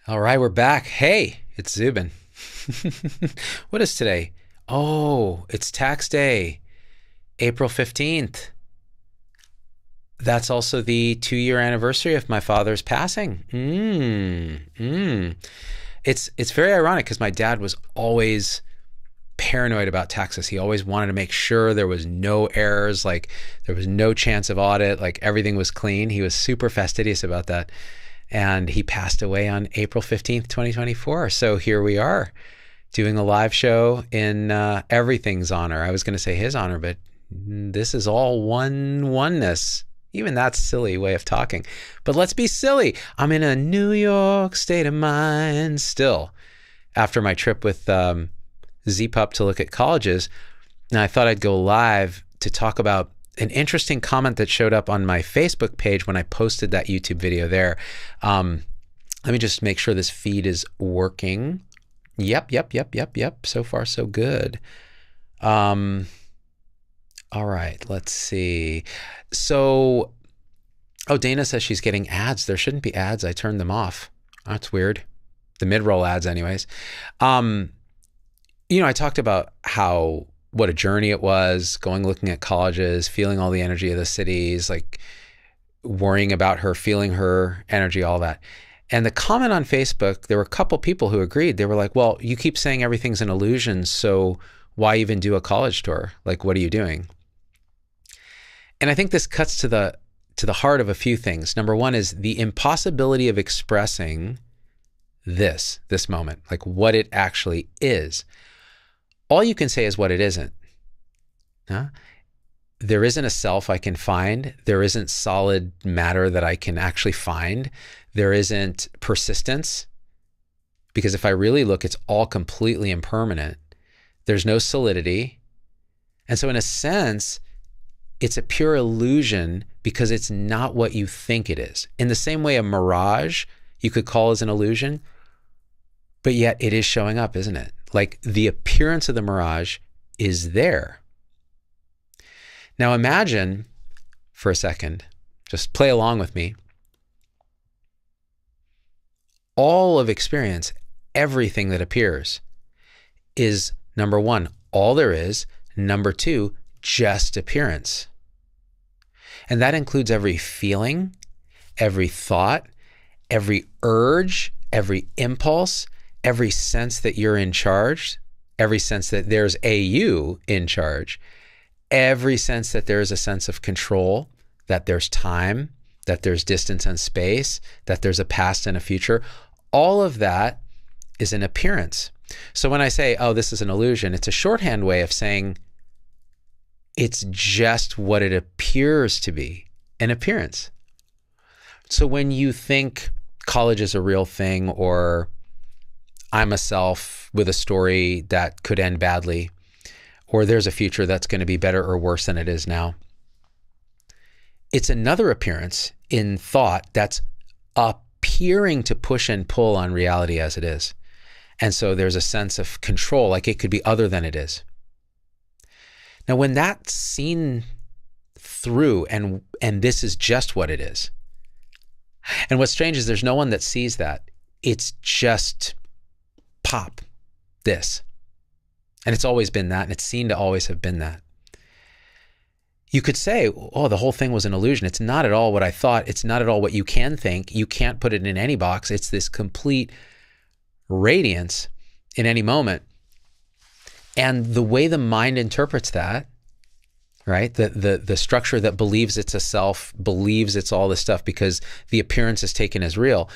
All right, we're back. Hey, it's Zubin. What is today? Oh, it's tax day, April 15th. That's also the 2-year anniversary of my father's passing. It's very ironic because my dad was always paranoid about taxes. He always wanted to make sure there was no errors, like there was no chance of audit, like everything was clean. He was super fastidious about that. And he passed away on April 15th, 2024. So here we are doing a live show in everything's honor. I was going to say his honor, but this is all oneness. Even that's silly way of talking. But let's be silly. I'm in a New York state of mind still after my trip with Z-Pup to look at colleges. And I thought I'd go live to talk about an interesting comment that showed up on my Facebook page when I posted that YouTube video there. Let me just make sure this feed is working. Yep. So far, so good. All right, let's see. So, oh, Dana says she's getting ads. There shouldn't be ads. I turned them off. That's weird. The mid-roll ads anyways. I talked about what a journey it was, looking at colleges, feeling all the energy of the cities, like worrying about her, feeling her energy, all that. And the comment on Facebook, there were a couple people who agreed. They were like, well, you keep saying everything's an illusion, so why even do a college tour? Like, what are you doing? And I think this cuts to the heart of a few things. Number one is the impossibility of expressing this moment, like what it actually is. All you can say is what it isn't. Huh? There isn't a self I can find. There isn't solid matter that I can actually find. There isn't persistence, because if I really look, it's all completely impermanent. There's no solidity. And so in a sense, it's a pure illusion because it's not what you think it is. In the same way a mirage you could call as an illusion, but yet it is showing up, isn't it? Like the appearance of the mirage is there. Now imagine for a second, just play along with me. All of experience, everything that appears is, number one, all there is. Number two, just appearance. And that includes every feeling, every thought, every urge, every impulse, every sense that you're in charge, every sense that there's a you in charge, every sense that there is a sense of control, that there's time, that there's distance and space, that there's a past and a future. All of that is an appearance. So when I say, oh, this is an illusion, it's a shorthand way of saying it's just what it appears to be, an appearance. So when you think college is a real thing, or I'm a self with a story that could end badly, or there's a future that's going to be better or worse than it is now, it's another appearance in thought that's appearing to push and pull on reality as it is. And so there's a sense of control, like it could be other than it is. Now, when that's seen through and this is just what it is, and what's strange is there's no one that sees that. It's just pop, this. And it's always been that, and it's seen to always have been that. You could say, oh, the whole thing was an illusion. It's not at all what I thought. It's not at all what you can think. You can't put it in any box. It's this complete radiance in any moment. And the way the mind interprets that, right? The structure that believes it's a self, believes it's all this stuff because the appearance is taken as real,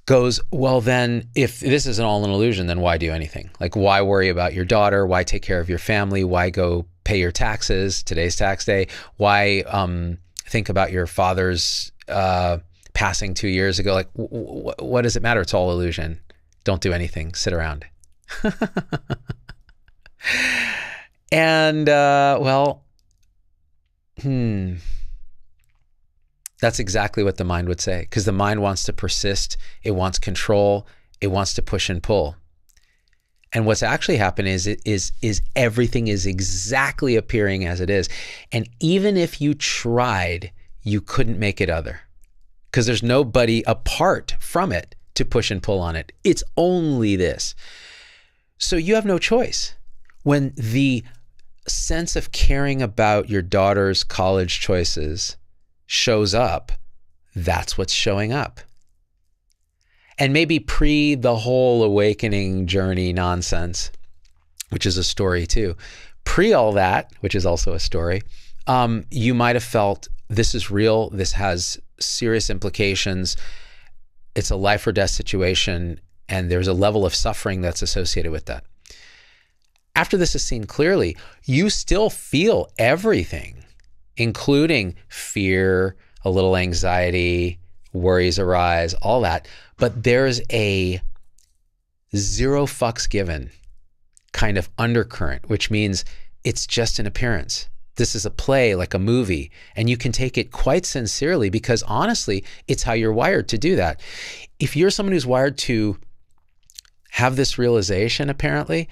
goes, well, then if this isn't all an illusion, then why do anything? Like, why worry about your daughter? Why take care of your family? Why go pay your taxes? Today's tax day. Why think about your father's passing 2 years ago? Like, what does it matter? It's all illusion. Don't do anything. Sit around. And, that's exactly what the mind would say, because the mind wants to persist. It wants control. It wants to push and pull. And what's actually happened is everything is exactly appearing as it is. And even if you tried, you couldn't make it other, because there's nobody apart from it to push and pull on it. It's only this. So you have no choice. When the sense of caring about your daughter's college choices shows up, that's what's showing up. And maybe pre the whole awakening journey nonsense, which is a story too, pre all that, which is also a story, you might have felt this is real, this has serious implications, it's a life or death situation, and there's a level of suffering that's associated with that. After this is seen clearly, you still feel everything, including fear, a little anxiety, worries arise, all that. But there's a zero fucks given kind of undercurrent, which means it's just an appearance. This is a play, like a movie, and you can take it quite sincerely because honestly, it's how you're wired to do that. If you're someone who's wired to have this realization, apparently,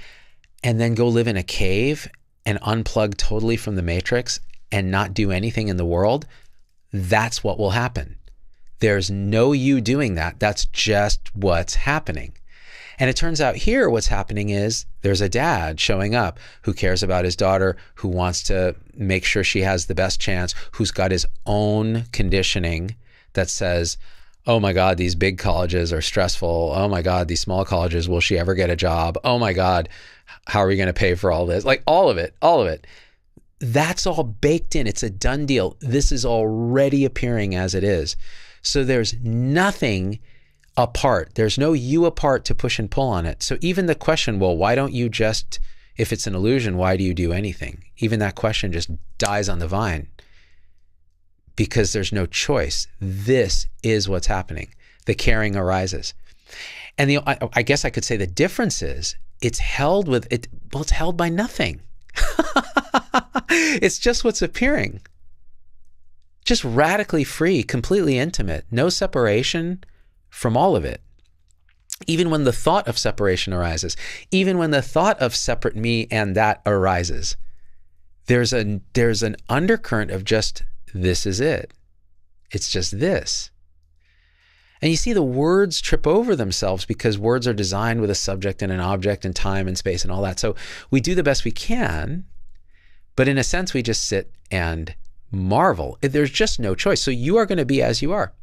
and then go live in a cave and unplug totally from the matrix and not do anything in the world, that's what will happen. There's no you doing that. That's just what's happening. And it turns out here what's happening is there's a dad showing up who cares about his daughter, who wants to make sure she has the best chance, who's got his own conditioning that says, oh my God, these big colleges are stressful. Oh my God, these small colleges, will she ever get a job? Oh my God, how are we going to pay for all this? Like all of it. That's all baked in. It's a done deal. This is already appearing as it is. So there's nothing apart. There's no you apart to push and pull on it. So even the question, well, why don't you just, if it's an illusion, why do you do anything? Even that question just dies on the vine because there's no choice. This is what's happening. The caring arises. And I guess I could say the difference is it's held with it. Well, it's held by nothing. It's just what's appearing. Just radically free, completely intimate, no separation from all of it. Even when the thought of separation arises, even when the thought of separate me and that arises, there's an undercurrent of just, this is it. It's just this. And you see the words trip over themselves because words are designed with a subject and an object and time and space and all that. So we do the best we can, but in a sense, we just sit and marvel. There's just no choice. So you are going to be as you are.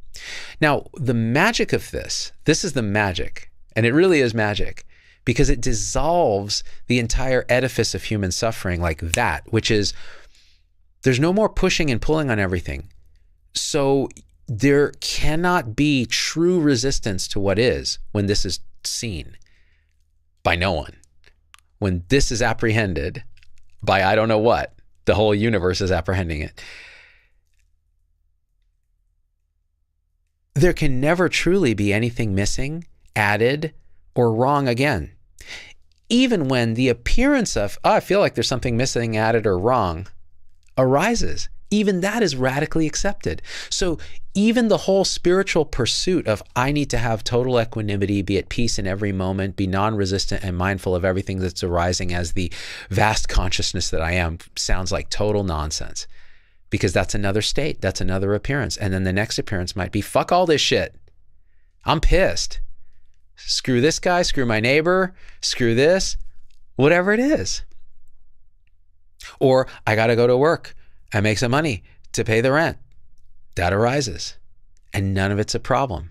Now, the magic of this is the magic, and it really is magic because it dissolves the entire edifice of human suffering like that, which is there's no more pushing and pulling on everything. So there cannot be true resistance to what is when this is seen by no one. When this is apprehended by I don't know what, the whole universe is apprehending it. There can never truly be anything missing, added, or wrong again. Even when the appearance of, I feel like there's something missing, added, or wrong arises, even that is radically accepted. So even the whole spiritual pursuit of I need to have total equanimity, be at peace in every moment, be non-resistant and mindful of everything that's arising as the vast consciousness that I am, sounds like total nonsense. Because that's another state, that's another appearance. And then the next appearance might be, fuck all this shit. I'm pissed. Screw this guy, screw my neighbor, screw this, whatever it is. Or I got to go to work and make some money to pay the rent. That arises. And none of it's a problem.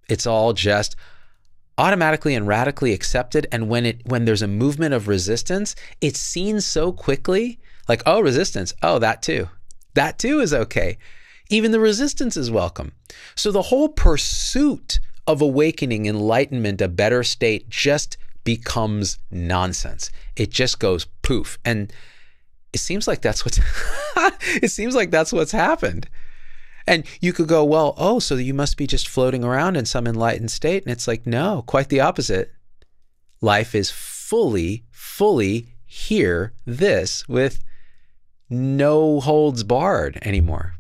It's all just automatically and radically accepted. And when there's a movement of resistance, it's seen so quickly. Like, oh, resistance. Oh, that too. That too is okay. Even the resistance is welcome. So the whole pursuit of awakening, enlightenment, a better state just becomes nonsense. It just goes poof. And it seems like that's what's happened. And you could go, well, oh, so you must be just floating around in some enlightened state. And it's like, no, quite the opposite. Life is fully here, this, with no holds barred anymore.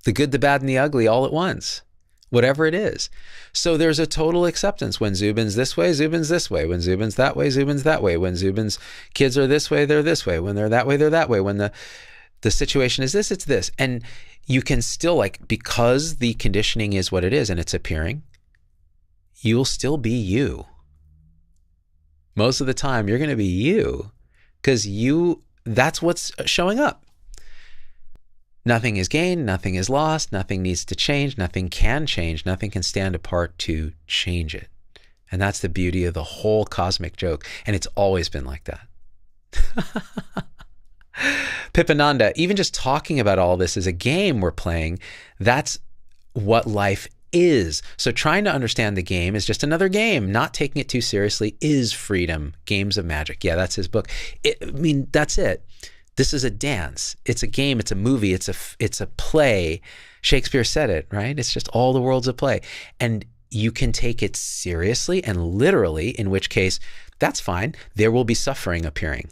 The good, the bad, and the ugly all at once, whatever it is. So there's a total acceptance. When Zubin's this way, Zubin's this way. When Zubin's that way, Zubin's that way. When Zubin's kids are this way, they're this way. When they're that way, they're that way. When the situation is this, it's this. And you can still, like, because the conditioning is what it is and it's appearing, you'll still be you. Most of the time, you're going to be you because that's what's showing up. Nothing is gained, nothing is lost, nothing needs to change, nothing can change, nothing can stand apart to change it. And that's the beauty of the whole cosmic joke. And it's always been like that. Pipananda, even just talking about all this as a game we're playing, that's what life is. So trying to understand the game is just another game. Not taking it too seriously is freedom. Games of Magic. Yeah, that's his book. That's it. This is a dance. It's a game. It's a movie. It's a play. Shakespeare said it, right? It's just all the world's a play. And you can take it seriously and literally, in which case, that's fine. There will be suffering appearing.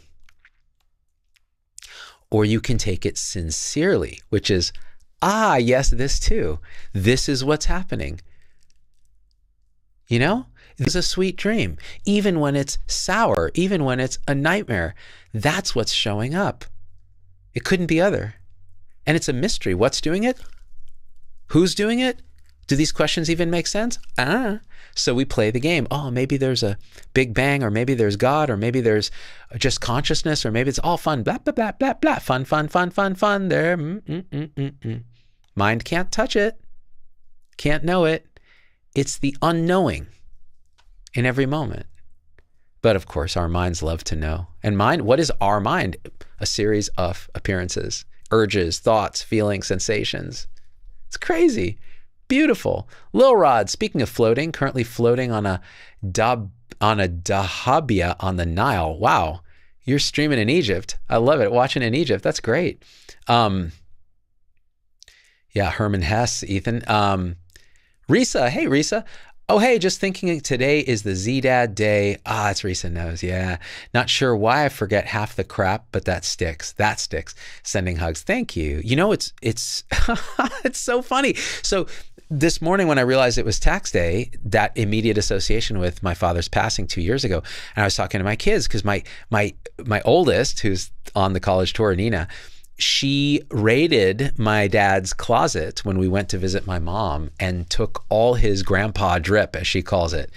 Or you can take it sincerely, which is, yes, this too. This is what's happening. You know, it's a sweet dream. Even when it's sour, even when it's a nightmare, that's what's showing up. It couldn't be other. And it's a mystery. What's doing it? Who's doing it? Do these questions even make sense? So we play the game. Oh, maybe there's a big bang, or maybe there's God, or maybe there's just consciousness, or maybe it's all fun. Blah, blah, blah, blah, blah. Fun, fun, fun, fun, fun. There. Mind can't touch it. Can't know it. It's the unknowing in every moment. But of course, our minds love to know. And mind, what is our mind? A series of appearances, urges, thoughts, feelings, sensations. It's crazy. Beautiful. Lil Rod, speaking of floating, currently floating on a dahabia on the Nile. Wow. You're streaming in Egypt. I love it. Watching in Egypt. That's great. Yeah, Herman Hess, Ethan. Risa. Hey, Risa. Oh, hey, just thinking today is the Z-Dad day. It's Risa knows. Yeah. Not sure why I forget half the crap, but that sticks. That sticks. Sending hugs. Thank you. You know, it's it's so funny. So this morning when I realized it was tax day, that immediate association with my father's passing 2 years ago, and I was talking to my kids because my oldest, who's on the college tour, Nina, she raided my dad's closet when we went to visit my mom and took all his grandpa drip, as she calls it.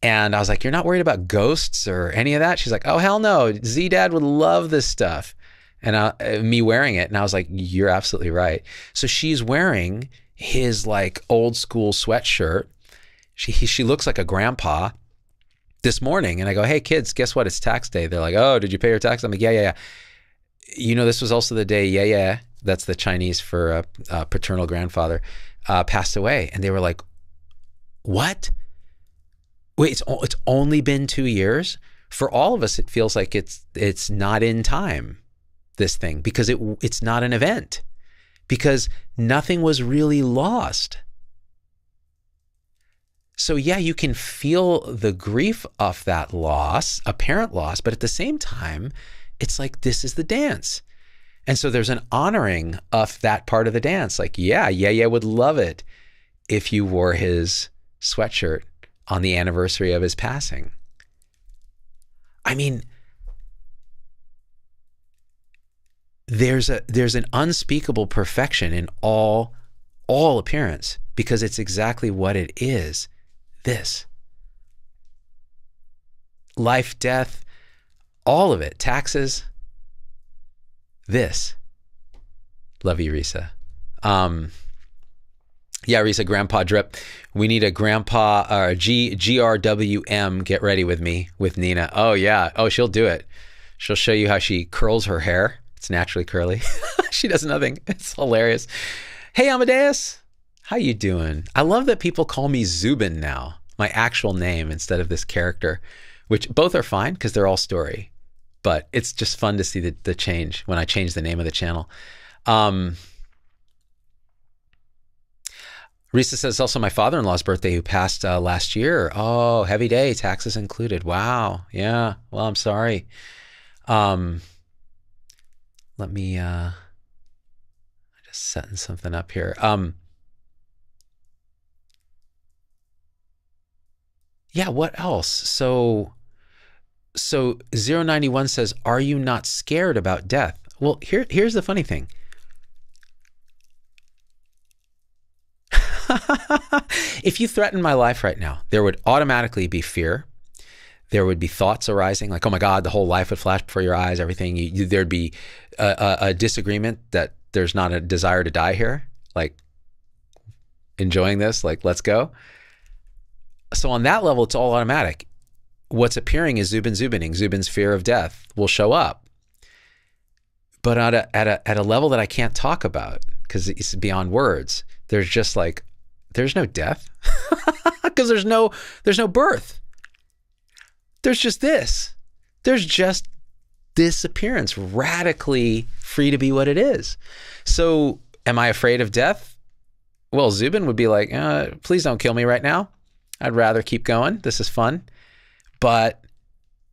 And I was like, you're not worried about ghosts or any of that? She's like, oh, hell no. Z-Dad would love this stuff. And me wearing it. And I was like, you're absolutely right. So she's wearing his like old school sweatshirt. She looks like a grandpa this morning. And I go, hey, kids, guess what? It's tax day. They're like, oh, did you pay your tax? I'm like, yeah. You know, this was also the day, that's the Chinese for paternal grandfather, passed away. And they were like, what? Wait, it's only been 2 years? For all of us, it feels like it's not in time, this thing, because it's not an event, because nothing was really lost. So yeah, you can feel the grief of that loss, apparent loss, but at the same time, it's like, this is the dance. And so there's an honoring of that part of the dance. Like, yeah, would love it if you wore his sweatshirt on the anniversary of his passing. I mean, there's an unspeakable perfection in all appearance, because it's exactly what it is. This. Life, death, all of it, taxes, this. Love you, Risa. Yeah, Risa, grandpa drip. We need a grandpa, or GRWM, get ready with me, with Nina. Oh yeah, she'll do it. She'll show you how she curls her hair. It's naturally curly. She does nothing. It's hilarious. Hey, Amadeus, how you doing? I love that people call me Zubin now, my actual name, instead of this character, which both are fine because they're all story. But it's just fun to see the change when I change the name of the channel. Risa says it's also my father-in-law's birthday, who passed last year. Oh, heavy day, taxes included. Wow. Yeah. Well, I'm sorry. Let me I'm just setting something up here. Yeah, what else? So 091 says, are you not scared about death? Well, here's the funny thing. If you threaten my life right now, there would automatically be fear. There would be thoughts arising like, oh my God, the whole life would flash before your eyes, everything. There'd be a disagreement that there's not a desire to die here. Like, enjoying this, like, let's go. So on that level, it's all automatic. What's appearing is Zubining. Zubin's fear of death will show up. But at a level that I can't talk about because it's beyond words, there's just like, there's no death because there's no birth. There's just this. There's just this appearance, radically free to be what it is. So am I afraid of death? Well, Zubin would be like, please don't kill me right now. I'd rather keep going. This is fun. But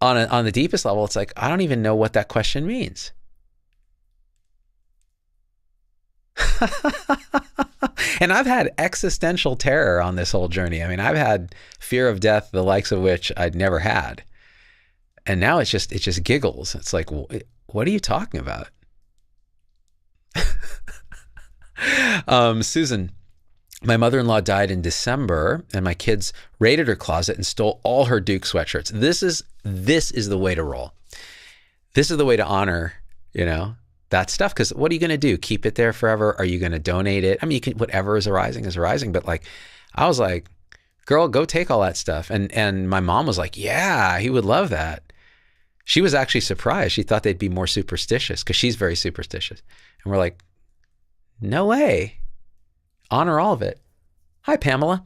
on the deepest level, it's like, I don't even know what that question means. And I've had existential terror on this whole journey. I mean, I've had fear of death, the likes of which I'd never had. And now it just giggles. It's like, what are you talking about? Susan, my mother-in-law died in December, and my kids raided her closet and stole all her Duke sweatshirts. This is the way to roll. This is the way to honor, that stuff. Because what are you going to do? Keep it there forever? Are you going to donate it? I mean, you can, whatever is arising. But like, I was like, girl, go take all that stuff. And my mom was like, yeah, he would love that. She was actually surprised. She thought they'd be more superstitious because she's very superstitious. And we're like, no way. Honor all of it. Hi, Pamela.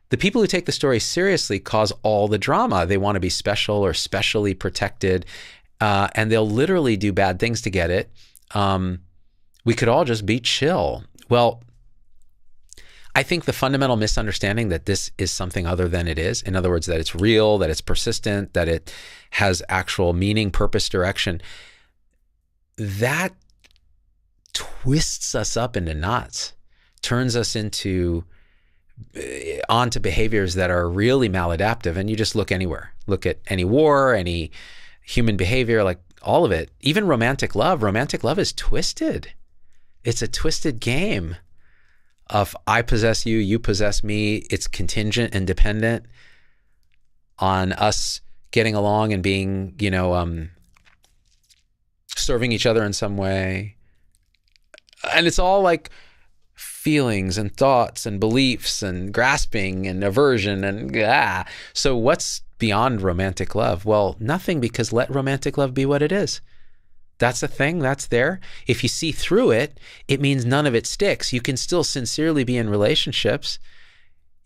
The people who take the story seriously cause all the drama. They want to be special or specially protected, and they'll literally do bad things to get it. We could all just be chill. Well, I think the fundamental misunderstanding that this is something other than it is, in other words, that it's real, that it's persistent, that it has actual meaning, purpose, direction, that twists us up into knots, turns us onto behaviors that are really maladaptive. And you just look anywhere. Look at any war, any human behavior, like all of it. Even romantic love. Romantic love is twisted. It's a twisted game of I possess you, you possess me. It's contingent and dependent on us getting along and being, serving each other in some way. And it's all like feelings and thoughts and beliefs and grasping and aversion and So what's beyond romantic love? Well, nothing, because let romantic love be what it is. That's a thing, that's there. If you see through it, it means none of it sticks. You can still sincerely be in relationships.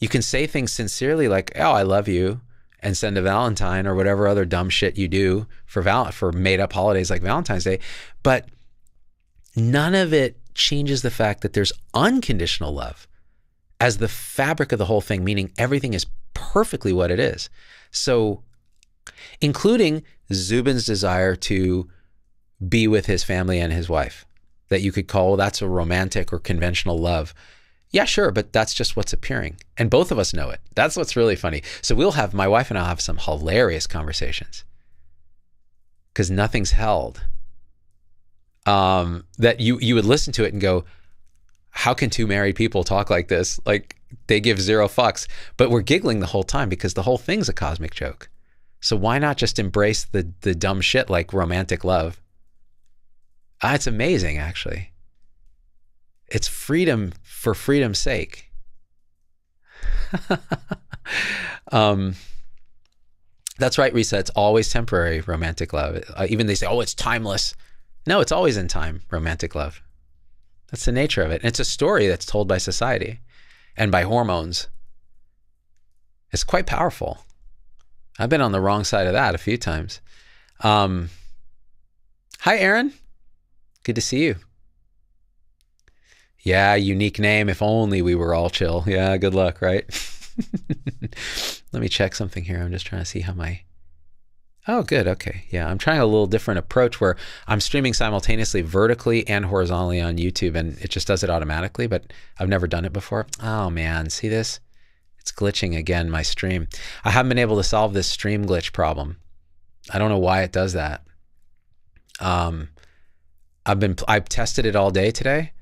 You can say things sincerely like, oh, I love you, and send a Valentine or whatever other dumb shit you do for made up holidays like Valentine's Day. But none of it changes the fact that there's unconditional love as the fabric of the whole thing, meaning everything is perfectly what it is. So including Zubin's desire to be with his family and his wife, that you could call, well, that's a romantic or conventional love. Yeah, sure, but that's just what's appearing. And both of us know it. That's what's really funny. So my wife and I'll have some hilarious conversations because nothing's held. That you would listen to it and go, how can two married people talk like this? Like, they give zero fucks, but we're giggling the whole time because the whole thing's a cosmic joke. So why not just embrace the dumb shit like romantic love? It's amazing, actually. It's freedom for freedom's sake. That's right, Risa. It's always temporary, romantic love. Even they say, oh, it's timeless. No, it's always in time, romantic love. That's the nature of it. And it's a story that's told by society and by hormones. It's quite powerful. I've been on the wrong side of that a few times. Hi, Aaron. Good to see you. Yeah, unique name. If only we were all chill. Yeah, good luck, right? Let me check something here. I'm just trying to see how Oh, good. Okay. Yeah, I'm trying a little different approach where I'm streaming simultaneously vertically and horizontally on YouTube, and it just does it automatically, but I've never done it before. Oh, man. See this? It's glitching again, my stream. I haven't been able to solve this stream glitch problem. I don't know why it does that. I've tested it all day today.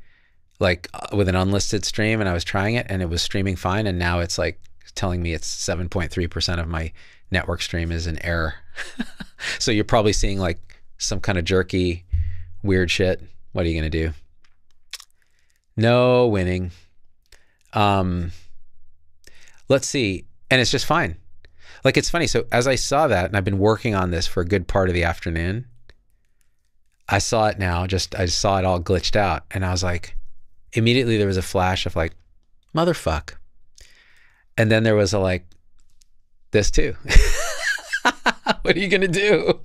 like with an unlisted stream, and I was trying it and it was streaming fine. And now it's like telling me it's 7.3% of my network stream is in error. So you're probably seeing like some kind of jerky, weird shit. What are you going to do? No winning. Let's see. And it's just fine. Like, it's funny. So as I saw that, and I've been working on this for a good part of the afternoon, I saw it now, I saw it all glitched out. And I was like, immediately there was a flash of like, motherfuck. And then there was a like, this too. What are you going to do?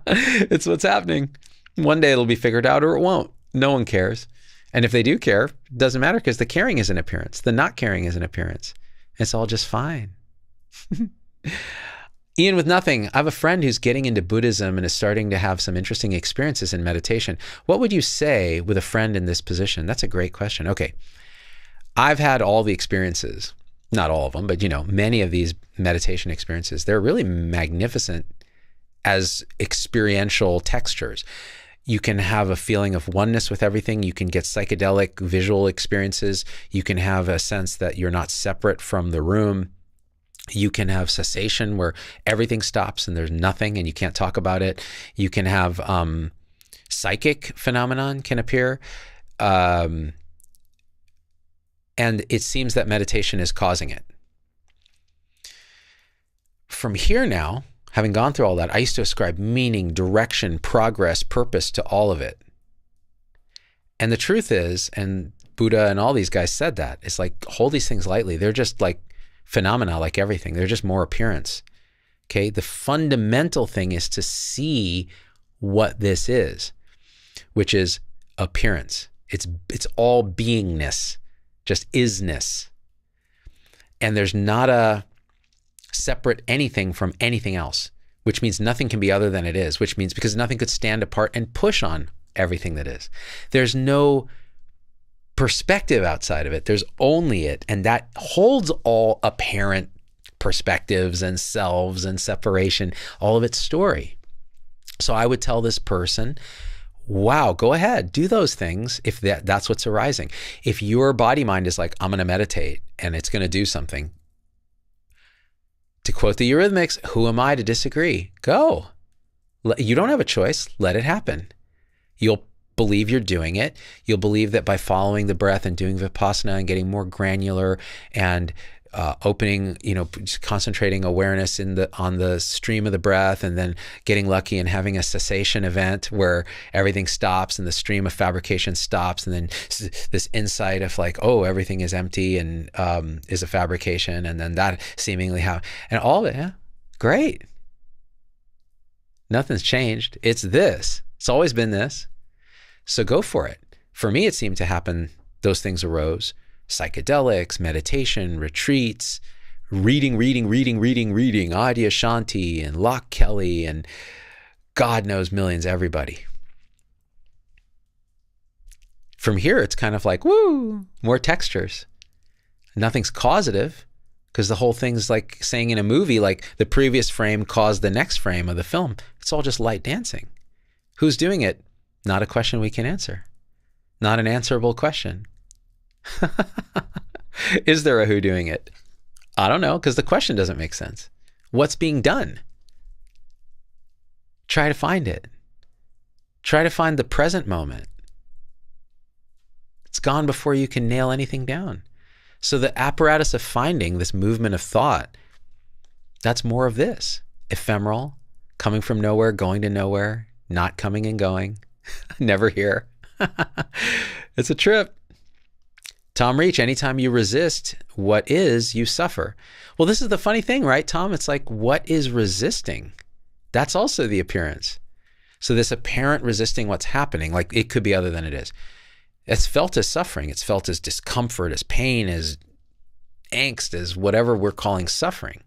It's what's happening. One day it'll be figured out or it won't. No one cares. And if they do care, it doesn't matter because the caring is an appearance. The not caring is an appearance. It's all just fine. Ian with nothing. I have a friend who's getting into Buddhism and is starting to have some interesting experiences in meditation. What would you say with a friend in this position? That's a great question. Okay. I've had all the experiences, not all of them, but many of these meditation experiences. They're really magnificent as experiential textures. You can have a feeling of oneness with everything. You can get psychedelic visual experiences. You can have a sense that you're not separate from the room. You can have cessation where everything stops and there's nothing and you can't talk about it. You can have psychic phenomenon can appear. And it seems that meditation is causing it. From here now, having gone through all that, I used to ascribe meaning, direction, progress, purpose to all of it. And the truth is, and Buddha and all these guys said that, it's like, hold these things lightly. They're just like phenomena, like everything. They're just more appearance. Okay. The fundamental thing is to see what this is, which is appearance. It's all beingness, just isness. And there's not a separate anything from anything else, which means nothing can be other than it is, which means because nothing could stand apart and push on everything that is. There's no perspective outside of it. There's only it. And that holds all apparent perspectives and selves and separation, all of its story. So I would tell this person, wow, go ahead, do those things if that's what's arising. If your body mind is like, I'm going to meditate and it's going to do something, to quote the Eurythmics, who am I to disagree? Go. You don't have a choice. Let it happen. You'll believe you're doing it. You'll believe that by following the breath and doing Vipassana and getting more granular and opening, just concentrating awareness on the stream of the breath, and then getting lucky and having a cessation event where everything stops and the stream of fabrication stops, and then this insight of like, oh, everything is empty and is a fabrication, and then that seemingly and all of it, yeah, great. Nothing's changed. It's this. It's always been this. So go for it. For me, it seemed to happen. Those things arose. Psychedelics, meditation, retreats, reading, Adya Shanti and Locke Kelly and God knows millions, everybody. From here, it's kind of like, woo, more textures. Nothing's causative because the whole thing's like saying in a movie, like the previous frame caused the next frame of the film. It's all just light dancing. Who's doing it? Not a question we can answer. Not an answerable question. Is there a who doing it? I don't know, because the question doesn't make sense. What's being done? Try to find it. Try to find the present moment. It's gone before you can nail anything down. So the apparatus of finding this movement of thought, that's more of this. Ephemeral, coming from nowhere, going to nowhere, not coming and going, never here. It's a trip. Tom Reach, anytime you resist what is, you suffer. Well, this is the funny thing, right, Tom? It's like, what is resisting? That's also the appearance. So this apparent resisting what's happening, like it could be other than it is. It's felt as suffering. It's felt as discomfort, as pain, as angst, as whatever we're calling suffering.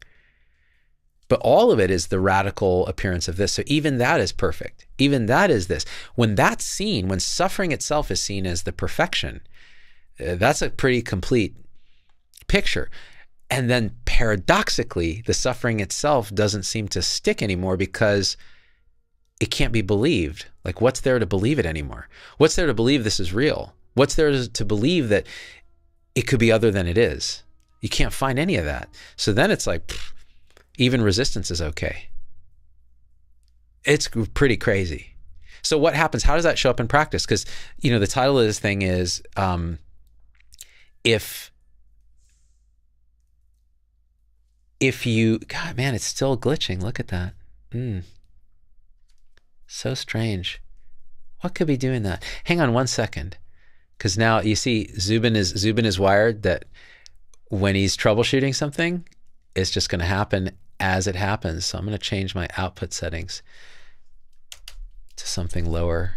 But all of it is the radical appearance of this. So even that is perfect. Even that is this. When that's seen, when suffering itself is seen as the perfection, that's a pretty complete picture. And then paradoxically, the suffering itself doesn't seem to stick anymore because it can't be believed. Like, what's there to believe it anymore? What's there to believe this is real? What's there to believe that it could be other than it is? You can't find any of that. So then it's like, even resistance is okay. It's pretty crazy. So what happens? How does that show up in practice? Because, you know, the title of this thing is, if you, God, man, it's still glitching. Look at that. So strange. What could be doing that? Hang on one second. Because now you see Zubin is wired that when he's troubleshooting something, it's just going to happen as it happens. So I'm going to change my output settings to something lower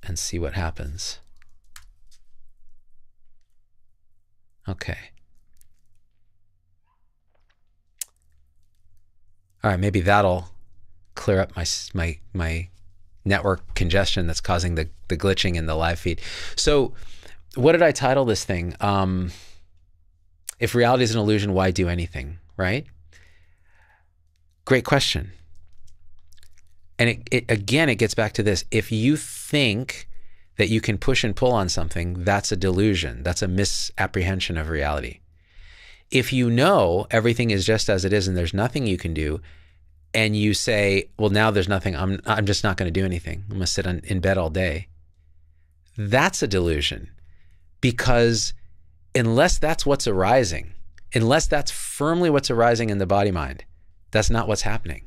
and see what happens. Okay. All right, maybe that'll clear up my network congestion that's causing the glitching in the live feed. So what did I title this thing? If reality is an illusion, why do anything, right? Great question. And it gets back to this. If you think that you can push and pull on something, that's a delusion. That's a misapprehension of reality. If you know everything is just as it is and there's nothing you can do, and you say, well, now there's nothing, I'm just not going to do anything. I'm going to sit in bed all day. That's a delusion, because unless that's what's arising, unless that's firmly what's arising in the body-mind, that's not what's happening.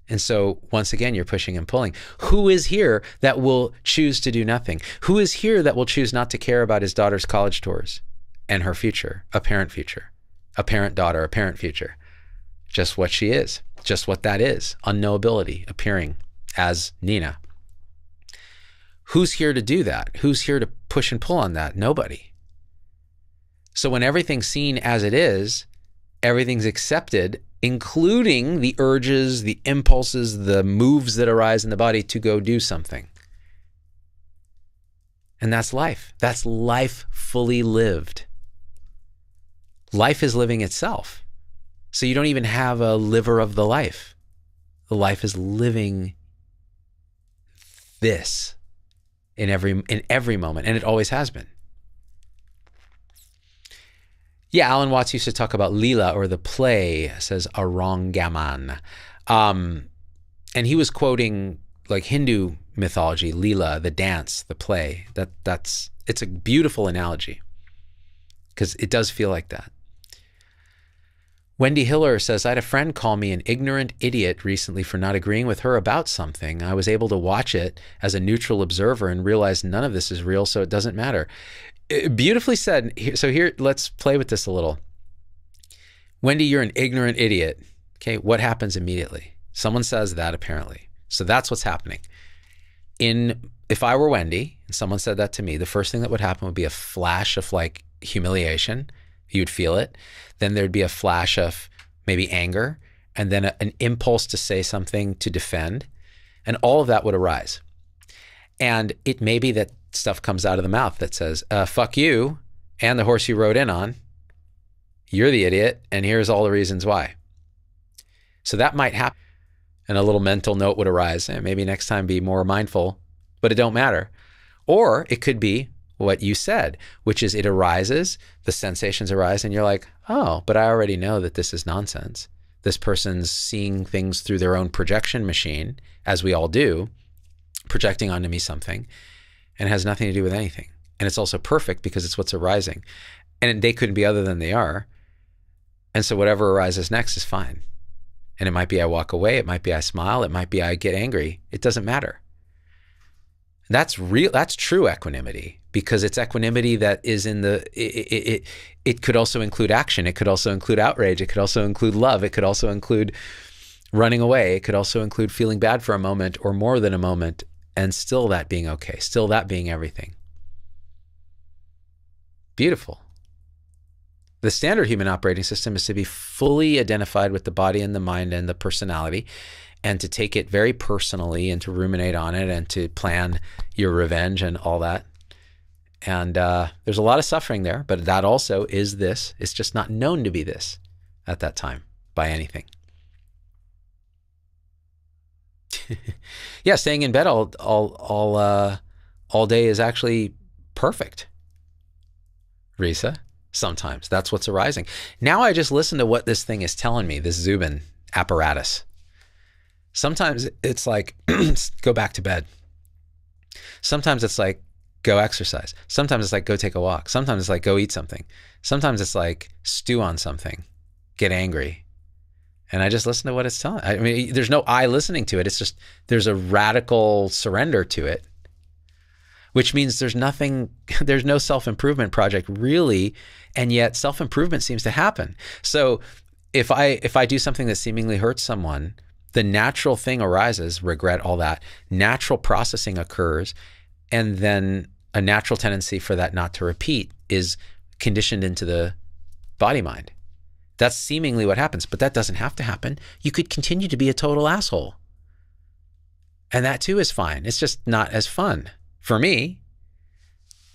And so once again, you're pushing and pulling. Who is here that will choose to do nothing? Who is here that will choose not to care about his daughter's college tours and her future, a parent future, a parent daughter, a parent future? Just what she is, just what that is, unknowability appearing as Nina. Who's here to do that? Who's here to push and pull on that? Nobody. So when everything's seen as it is, everything's accepted, including the urges, the impulses, the moves that arise in the body to go do something. And that's life. That's life fully lived. Life is living itself. So you don't even have a liver of the life. The life is living this in every moment, and it always has been. Yeah, Alan Watts used to talk about Leela, or the play, says Arangaman. And he was quoting like Hindu mythology, Leela, the dance, the play. It's a beautiful analogy, because it does feel like that. Wendy Hiller says, I had a friend call me an ignorant idiot recently for not agreeing with her about something. I was able to watch it as a neutral observer and realize none of this is real, so it doesn't matter. Beautifully said. So here, let's play with this a little. Wendy, you're an ignorant idiot. Okay, what happens immediately? Someone says that, apparently. So that's what's happening. If I were Wendy and someone said that to me, the first thing that would happen would be a flash of like humiliation. You'd feel it. Then there'd be a flash of maybe anger, and then an impulse to say something to defend, and all of that would arise. And it may be that stuff comes out of the mouth that says, fuck you and the horse you rode in on. You're the idiot, and here's all the reasons why. So that might happen. And a little mental note would arise. Maybe next time be more mindful, but it don't matter. Or it could be what you said, which is it arises, the sensations arise, and you're like, oh, but I already know that this is nonsense. This person's seeing things through their own projection machine, as we all do, projecting onto me something, and it has nothing to do with anything. And it's also perfect because it's what's arising. And they couldn't be other than they are. And so whatever arises next is fine. And it might be I walk away, it might be I smile, it might be I get angry. It doesn't matter. That's real. That's true equanimity, because it's equanimity that is in the, it could also include action. It could also include outrage. It could also include love. It could also include running away. It could also include feeling bad for a moment or more than a moment, and still that being okay, still that being everything. Beautiful. The standard human operating system is to be fully identified with the body and the mind and the personality, and to take it very personally and to ruminate on it and to plan your revenge and all that. And there's a lot of suffering there, but that also is this. It's just not known to be this at that time by anything. Yeah, staying in bed all day is actually perfect, Risa. Sometimes that's what's arising. Now I just listen to what this thing is telling me, this Zubin apparatus. Sometimes it's like, go back to bed. Sometimes it's like, go exercise. Sometimes it's like, go take a walk. Sometimes it's like, go eat something. Sometimes it's like, stew on something, get angry. And I just listen to what it's telling. I mean, there's no I listening to it. It's just, there's a radical surrender to it, which means there's nothing, there's no self-improvement project really. And yet self-improvement seems to happen. So if I do something that seemingly hurts someone, the natural thing arises, regret, all that, natural processing occurs. And then a natural tendency for that not to repeat is conditioned into the body mind. That's seemingly what happens, but that doesn't have to happen. You could continue to be a total asshole. And that too is fine. It's just not as fun. For me,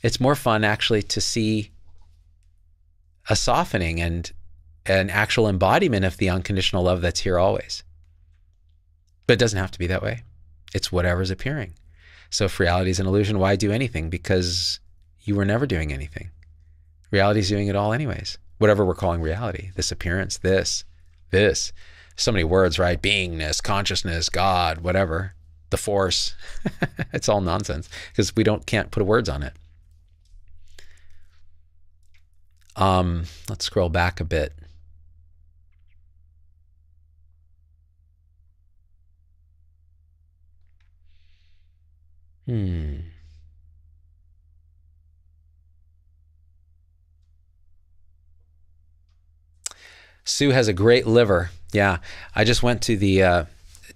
it's more fun actually to see a softening and an actual embodiment of the unconditional love that's here always. But it doesn't have to be that way. It's whatever's appearing. So if reality is an illusion, why do anything? Because you were never doing anything. Reality is doing it all anyways. Whatever we're calling reality, this appearance, this, so many words, right? Beingness, consciousness, God, whatever, the force. It's all nonsense because we can't put words on it. Let's scroll back a bit. Sue has a great liver. Yeah, I just went to the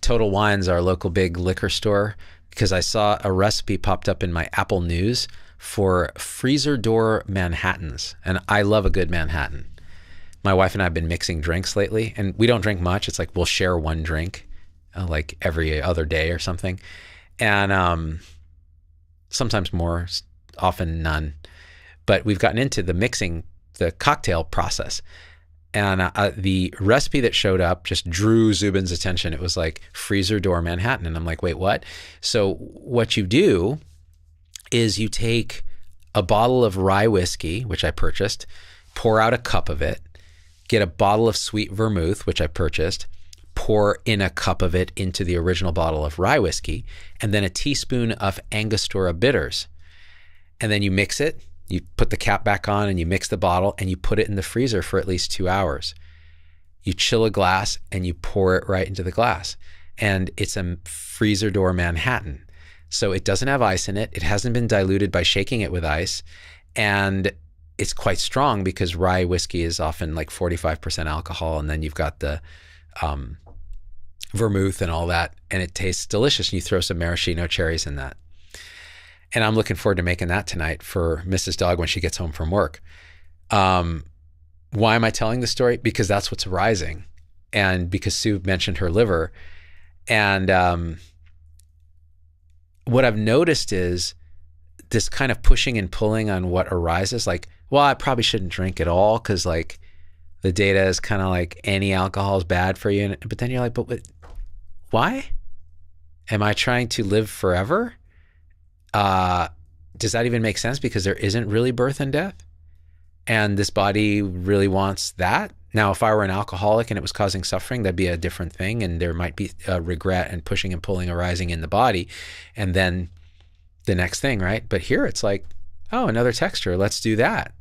Total Wines, our local big liquor store, because I saw a recipe popped up in my Apple News for freezer door Manhattans. And I love a good Manhattan. My wife and I have been mixing drinks lately, and we don't drink much. It's like we'll share one drink like every other day or something. And sometimes more, often none. But we've gotten into the mixing, the cocktail process. And the recipe that showed up just drew Zubin's attention. It was like freezer door Manhattan. And I'm like, wait, what? So what you do is you take a bottle of rye whiskey, which I purchased, pour out a cup of it, get a bottle of sweet vermouth, which I purchased, pour in a cup of it into the original bottle of rye whiskey, and then a teaspoon of Angostura bitters. And then you mix it. You put the cap back on and you mix the bottle and you put it in the freezer for at least 2 hours. You chill a glass and you pour it right into the glass. And it's a freezer door Manhattan. So it doesn't have ice in it. It hasn't been diluted by shaking it with ice. And it's quite strong because rye whiskey is often like 45% alcohol. And then you've got the vermouth and all that. And it tastes delicious. And you throw some maraschino cherries in that. And I'm looking forward to making that tonight for Mrs. Dog when she gets home from work. Why am I telling this story? Because that's what's arising. And because Sue mentioned her liver. And what I've noticed is this kind of pushing and pulling on what arises. Like, well, I probably shouldn't drink at all because like the data is kind of like any alcohol is bad for you. But then you're like, but why? Am I trying to live forever? Does that even make sense? Because there isn't really birth and death. And this body really wants that. Now, if I were an alcoholic and it was causing suffering, that'd be a different thing. And there might be regret and pushing and pulling arising in the body. And then the next thing, right? But here it's like, oh, another texture. Let's do that.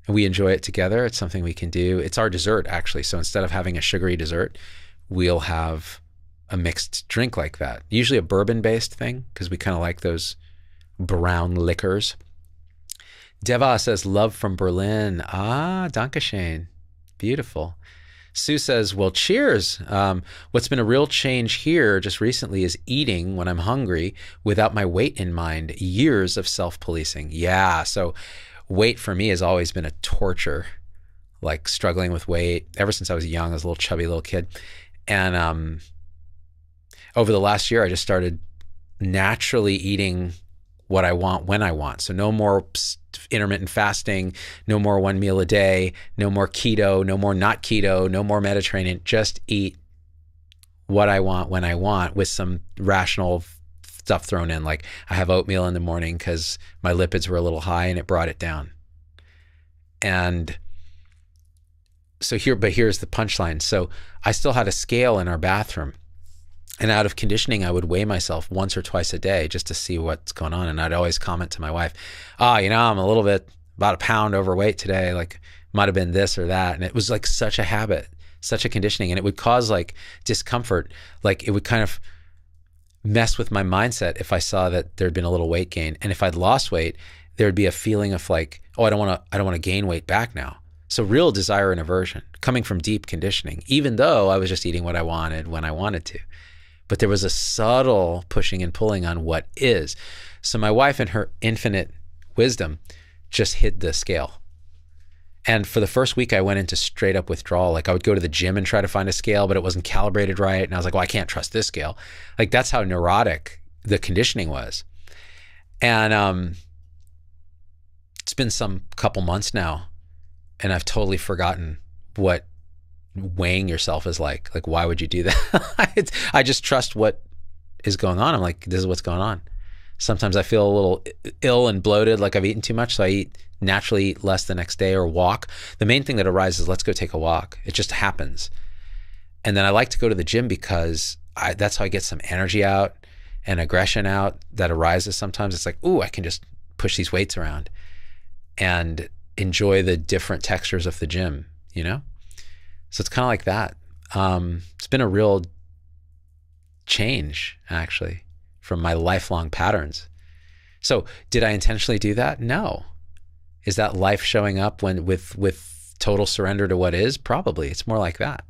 And we enjoy it together. It's something we can do. It's our dessert, actually. So instead of having a sugary dessert, we'll have a mixed drink like that. Usually a bourbon-based thing because we kind of like those brown liquors. Deva says, love from Berlin. Ah, Dankeschön. Beautiful. Sue says, well, cheers. What's been a real change here just recently is eating when I'm hungry without my weight in mind. Years of self-policing. Yeah, so weight for me has always been a torture, like struggling with weight. Ever since I was young, I was a little chubby little kid. And over the last year, I just started naturally eating what I want when I want. So no more intermittent fasting, no more one meal a day, no more keto, no more not keto, no more Mediterranean. Just eat what I want when I want with some rational stuff thrown in. Like I have oatmeal in the morning because my lipids were a little high and it brought it down. And so here's the punchline. So I still had a scale in our bathroom, and out of conditioning, I would weigh myself once or twice a day just to see what's going on. And I'd always comment to my wife, I'm a little bit, about a pound overweight today. Like might have been this or that. And it was like such a habit, such a conditioning. And it would cause like discomfort. Like it would kind of mess with my mindset if I saw that there'd been a little weight gain. And if I'd lost weight, there'd be a feeling of like, I don't want to gain weight back now. So real desire and aversion coming from deep conditioning, even though I was just eating what I wanted when I wanted to. But there was a subtle pushing and pulling on what is. So my wife, in her infinite wisdom, just hid the scale. And for the first week, I went into straight up withdrawal. Like I would go to the gym and try to find a scale, but it wasn't calibrated right. And I was like, well, I can't trust this scale. Like that's how neurotic the conditioning was. And it's been some couple months now, and I've totally forgotten what weighing yourself is like. Like, why would you do that? I just trust what is going on. I'm like, this is what's going on. Sometimes I feel a little ill and bloated, like I've eaten too much. So I naturally eat less the next day or walk. The main thing that arises is let's go take a walk. It just happens. And then I like to go to the gym because that's how I get some energy out and aggression out that arises sometimes. It's like, ooh, I can just push these weights around and enjoy the different textures of the gym, you know? So it's kind of like that. It's been a real change, actually, from my lifelong patterns. So did I intentionally do that? No. Is that life showing up with total surrender to what is? Probably. It's more like that.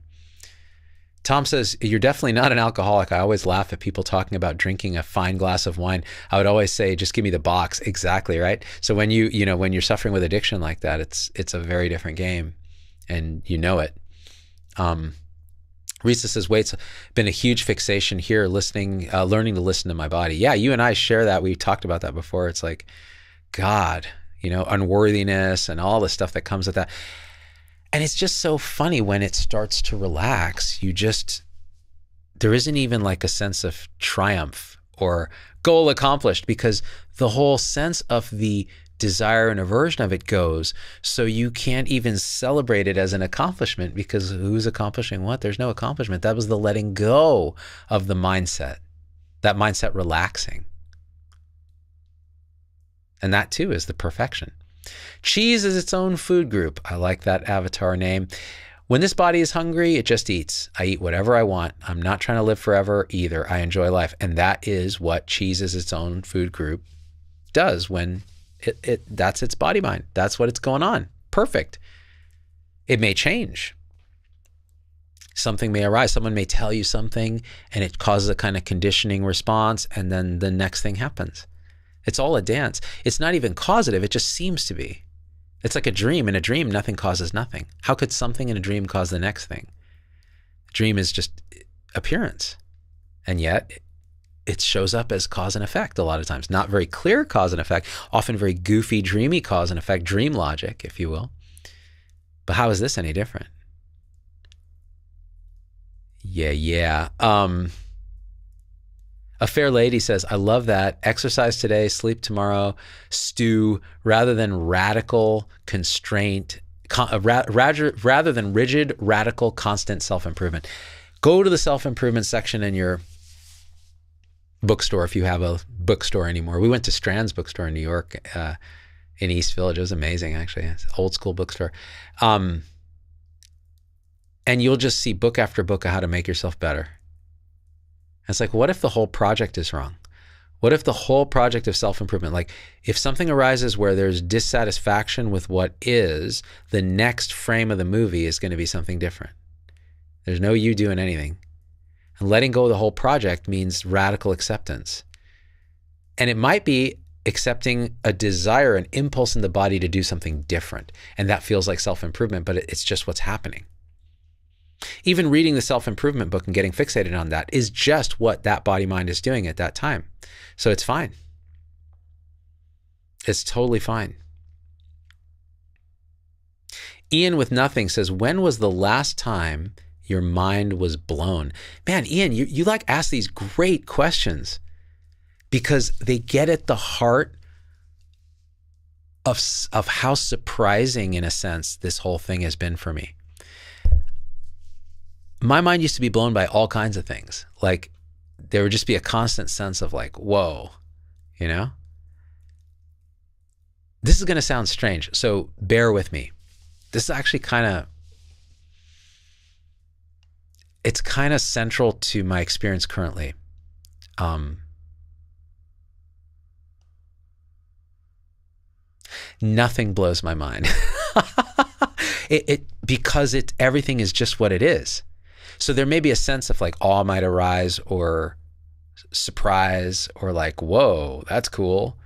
Tom says, you're definitely not an alcoholic. I always laugh at people talking about drinking a fine glass of wine. I would always say, just give me the box. Exactly, right? So when when you're suffering with addiction like that, it's a very different game, and you know it. Risa says, weight's been a huge fixation here, learning to listen to my body. Yeah, you and I share that. We talked about that before. It's like, God, unworthiness and all the stuff that comes with that. And it's just so funny when it starts to relax, there isn't even like a sense of triumph or goal accomplished, because the whole sense of the desire and aversion of it goes. So you can't even celebrate it as an accomplishment, because who's accomplishing what? There's no accomplishment. That was the letting go of the mindset, that mindset relaxing. And that too is the perfection. Cheese is its own food group. I like that avatar name. When this body is hungry, it just eats. I eat whatever I want. I'm not trying to live forever either. I enjoy life. And that is what cheese is its own food group does when that's its body mind. That's what it's going on. Perfect. It may change. Something may arise. Someone may tell you something and it causes a kind of conditioning response, and then the next thing happens. It's all a dance. It's not even causative. It just seems to be. It's like a dream. In a dream, nothing causes nothing. How could something in a dream cause the next thing? A dream is just appearance. And yet it shows up as cause and effect a lot of times. Not very clear cause and effect, often very goofy, dreamy cause and effect, dream logic, if you will. But how is this any different? Yeah. A Fair Lady says, I love that. Exercise today, sleep tomorrow, stew, rather than radical constraint, rather than rigid, radical, constant self-improvement. Go to the self-improvement section in your bookstore if you have a bookstore anymore. We went to Strand's bookstore in New York, in East Village. It was amazing, actually. It's an old school bookstore. And you'll just see book after book of how to make yourself better. It's like, what if the whole project is wrong? What if the whole project of self-improvement, like if something arises where there's dissatisfaction with what is, the next frame of the movie is going to be something different. There's no you doing anything. And letting go of the whole project means radical acceptance. And it might be accepting a desire, an impulse in the body to do something different. And that feels like self-improvement, but it's just what's happening. Even reading the self-improvement book and getting fixated on that is just what that body mind is doing at that time. So it's fine. It's totally fine. Ian with nothing says, when was the last time your mind was blown? Man, Ian, you like ask these great questions because they get at the heart of how surprising, in a sense, this whole thing has been for me. My mind used to be blown by all kinds of things. Like, there would just be a constant sense of like, whoa, you know? This is going to sound strange, so bear with me. This is actually it's kind of central to my experience currently. Nothing blows my mind. Because everything is just what it is. So there may be a sense of like awe might arise, or surprise, or like, whoa, that's cool.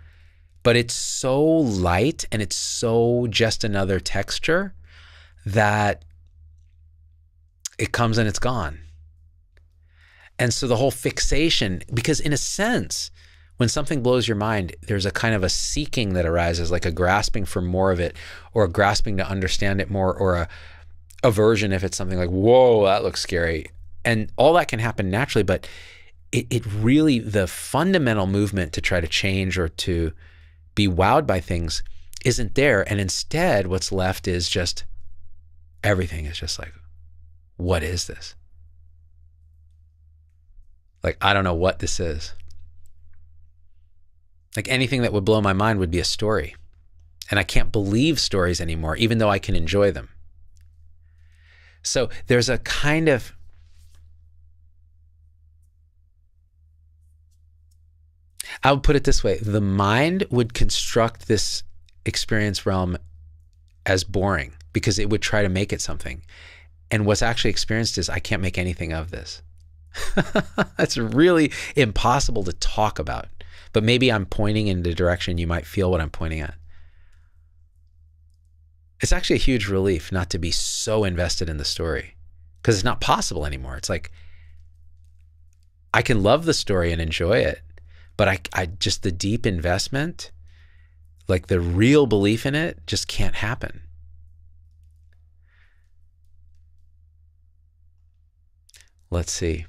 But it's so light and it's so just another texture that it comes and it's gone. And so the whole fixation, because in a sense, when something blows your mind, there's a kind of a seeking that arises, like a grasping for more of it, or a grasping to understand it more, or a aversion if it's something like, whoa, that looks scary. And all that can happen naturally, but it really, the fundamental movement to try to change or to be wowed by things isn't there. And instead, what's left is just, everything is just like, what is this? Like, I don't know what this is. Like, anything that would blow my mind would be a story. And I can't believe stories anymore, even though I can enjoy them. So there's a kind of, I would put it this way, the mind would construct this experience realm as boring because it would try to make it something. And what's actually experienced is, I can't make anything of this. That's really impossible to talk about. But maybe I'm pointing in the direction you might feel what I'm pointing at. It's actually a huge relief not to be so invested in the story, because it's not possible anymore. It's like, I can love the story and enjoy it, but I just, the deep investment, like the real belief in it, just can't happen. Let's see.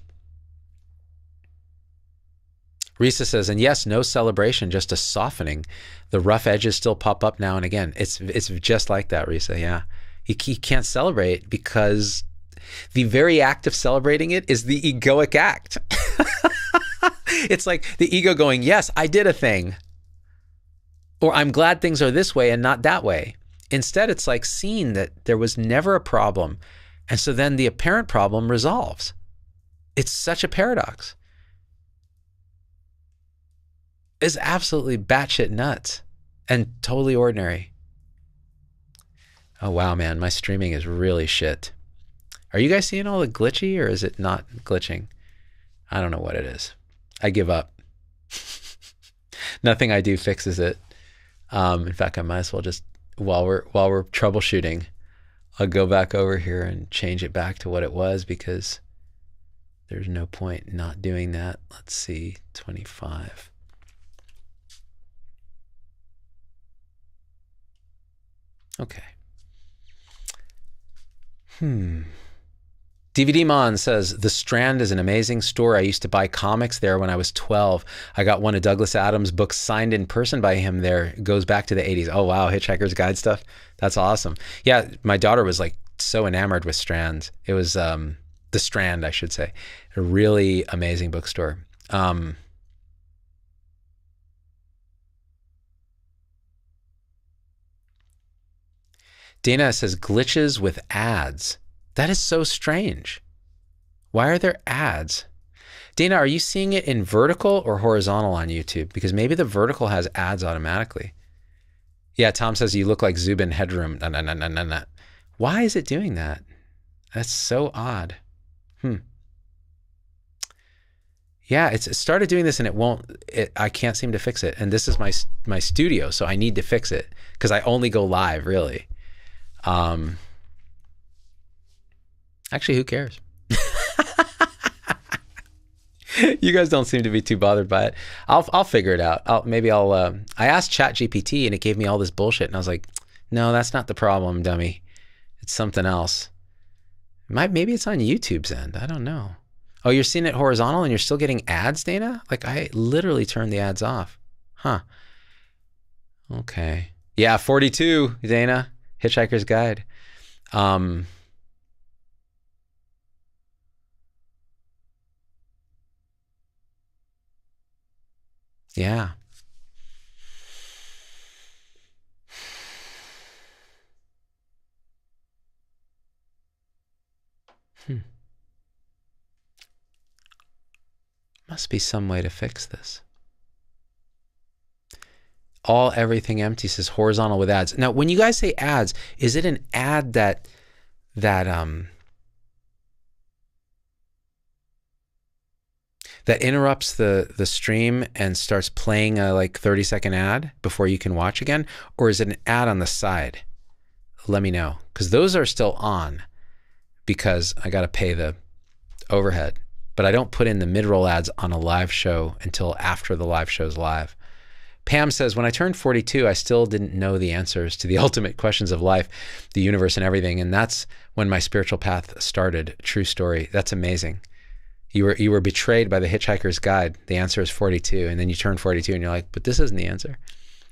Risa says, and yes, no celebration, just a softening. The rough edges still pop up now and again. It's just like that, Risa, yeah. You can't celebrate because the very act of celebrating it is the egoic act. It's like the ego going, yes, I did a thing. Or I'm glad things are this way and not that way. Instead, it's like seeing that there was never a problem. And so then the apparent problem resolves. It's such a paradox. It's absolutely batshit nuts and totally ordinary. Oh, wow, man. My streaming is really shit. Are you guys seeing all the glitchy, or is it not glitching? I don't know what it is. I give up. Nothing I do fixes it. In fact, I might as well just, while we're troubleshooting, I'll go back over here and change it back to what it was, because there's no point not doing that. Let's see, 25. Okay. DVD Mon says, The Strand is an amazing store. I used to buy comics there when I was 12. I got one of Douglas Adams' books signed in person by him there. It goes back to the 80s. Oh, wow. Hitchhiker's Guide stuff. That's awesome. Yeah, my daughter was like so enamored with Strands. It was The Strand, I should say. A really amazing bookstore. Dana says, glitches with ads. That is so strange. Why are there ads? Dana, are you seeing it in vertical or horizontal on YouTube? Because maybe the vertical has ads automatically. Yeah, Tom says you look like Zubin Headroom. No. Why is it doing that? That's so odd. Yeah, it started doing this and it won't, I can't seem to fix it. And this is my studio, so I need to fix it because I only go live, really. Actually, who cares? You guys don't seem to be too bothered by it. I'll figure it out. I asked ChatGPT and it gave me all this bullshit and I was like, no, that's not the problem, dummy. It's something else. Maybe it's on YouTube's end. I don't know. Oh, you're seeing it horizontal and you're still getting ads, Dana? Like I literally turned the ads off. Huh. Okay. Yeah, 42, Dana. Hitchhiker's Guide. Yeah. Must be some way to fix this. Everything empty says horizontal with ads. Now, when you guys say ads, is it an ad that interrupts the stream and starts playing a like 30-second ad before you can watch again? Or is it an ad on the side? Let me know, because those are still on because I got to pay the overhead. But I don't put in the mid-roll ads on a live show until after the live show's live. Pam says, when I turned 42, I still didn't know the answers to the ultimate questions of life, the universe, and everything. And that's when my spiritual path started. True story. That's amazing. You were betrayed by the Hitchhiker's Guide. The answer is 42. And then you turn 42 and you're like, but this isn't the answer.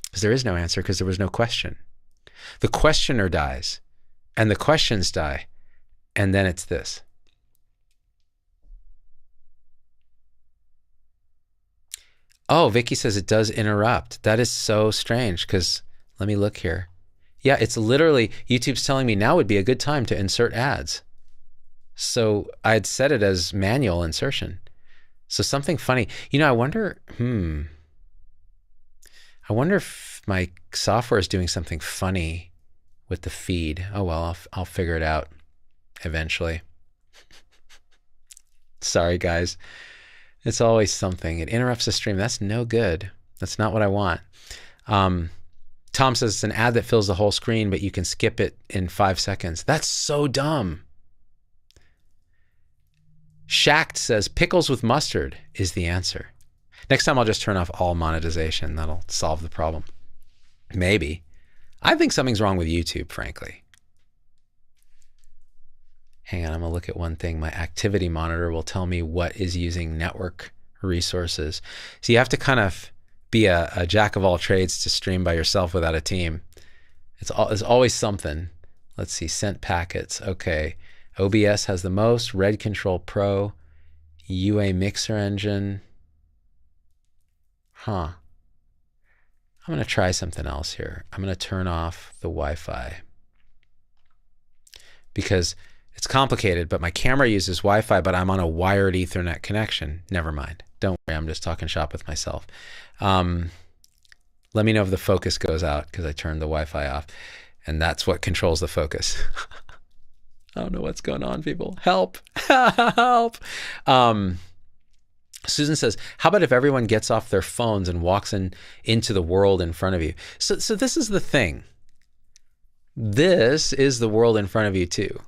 Because there is no answer, because there was no question. The questioner dies and the questions die. And then it's this. Oh, Vicky says it does interrupt. That is so strange, because let me look here. Yeah, it's literally, YouTube's telling me now would be a good time to insert ads. So I'd set it as manual insertion. So something funny. You know, I wonder if my software is doing something funny with the feed. Oh, well, I'll figure it out eventually. Sorry, guys. It's always something. It interrupts the stream. That's no good. That's not what I want. Tom says it's an ad that fills the whole screen, but you can skip it in 5 seconds. That's so dumb. Shacked says pickles with mustard is the answer. Next time I'll just turn off all monetization. That'll solve the problem. Maybe. I think something's wrong with YouTube, frankly. Hang on, I'm gonna look at one thing. My activity monitor will tell me what is using network resources. So you have to kind of be a jack of all trades to stream by yourself without a team. It's always something. Let's see, sent packets. Okay, OBS has the most. Red Control Pro, UA Mixer Engine. Huh. I'm gonna try something else here. I'm gonna turn off the Wi-Fi because it's complicated, but my camera uses Wi-Fi, but I'm on a wired Ethernet connection. Never mind. Don't worry, I'm just talking shop with myself. Let me know if the focus goes out, because I turned the Wi-Fi off, and that's what controls the focus. I don't know what's going on, people. Help, help. Susan says, how about if everyone gets off their phones and walks into the world in front of you? So this is the thing. This is the world in front of you too.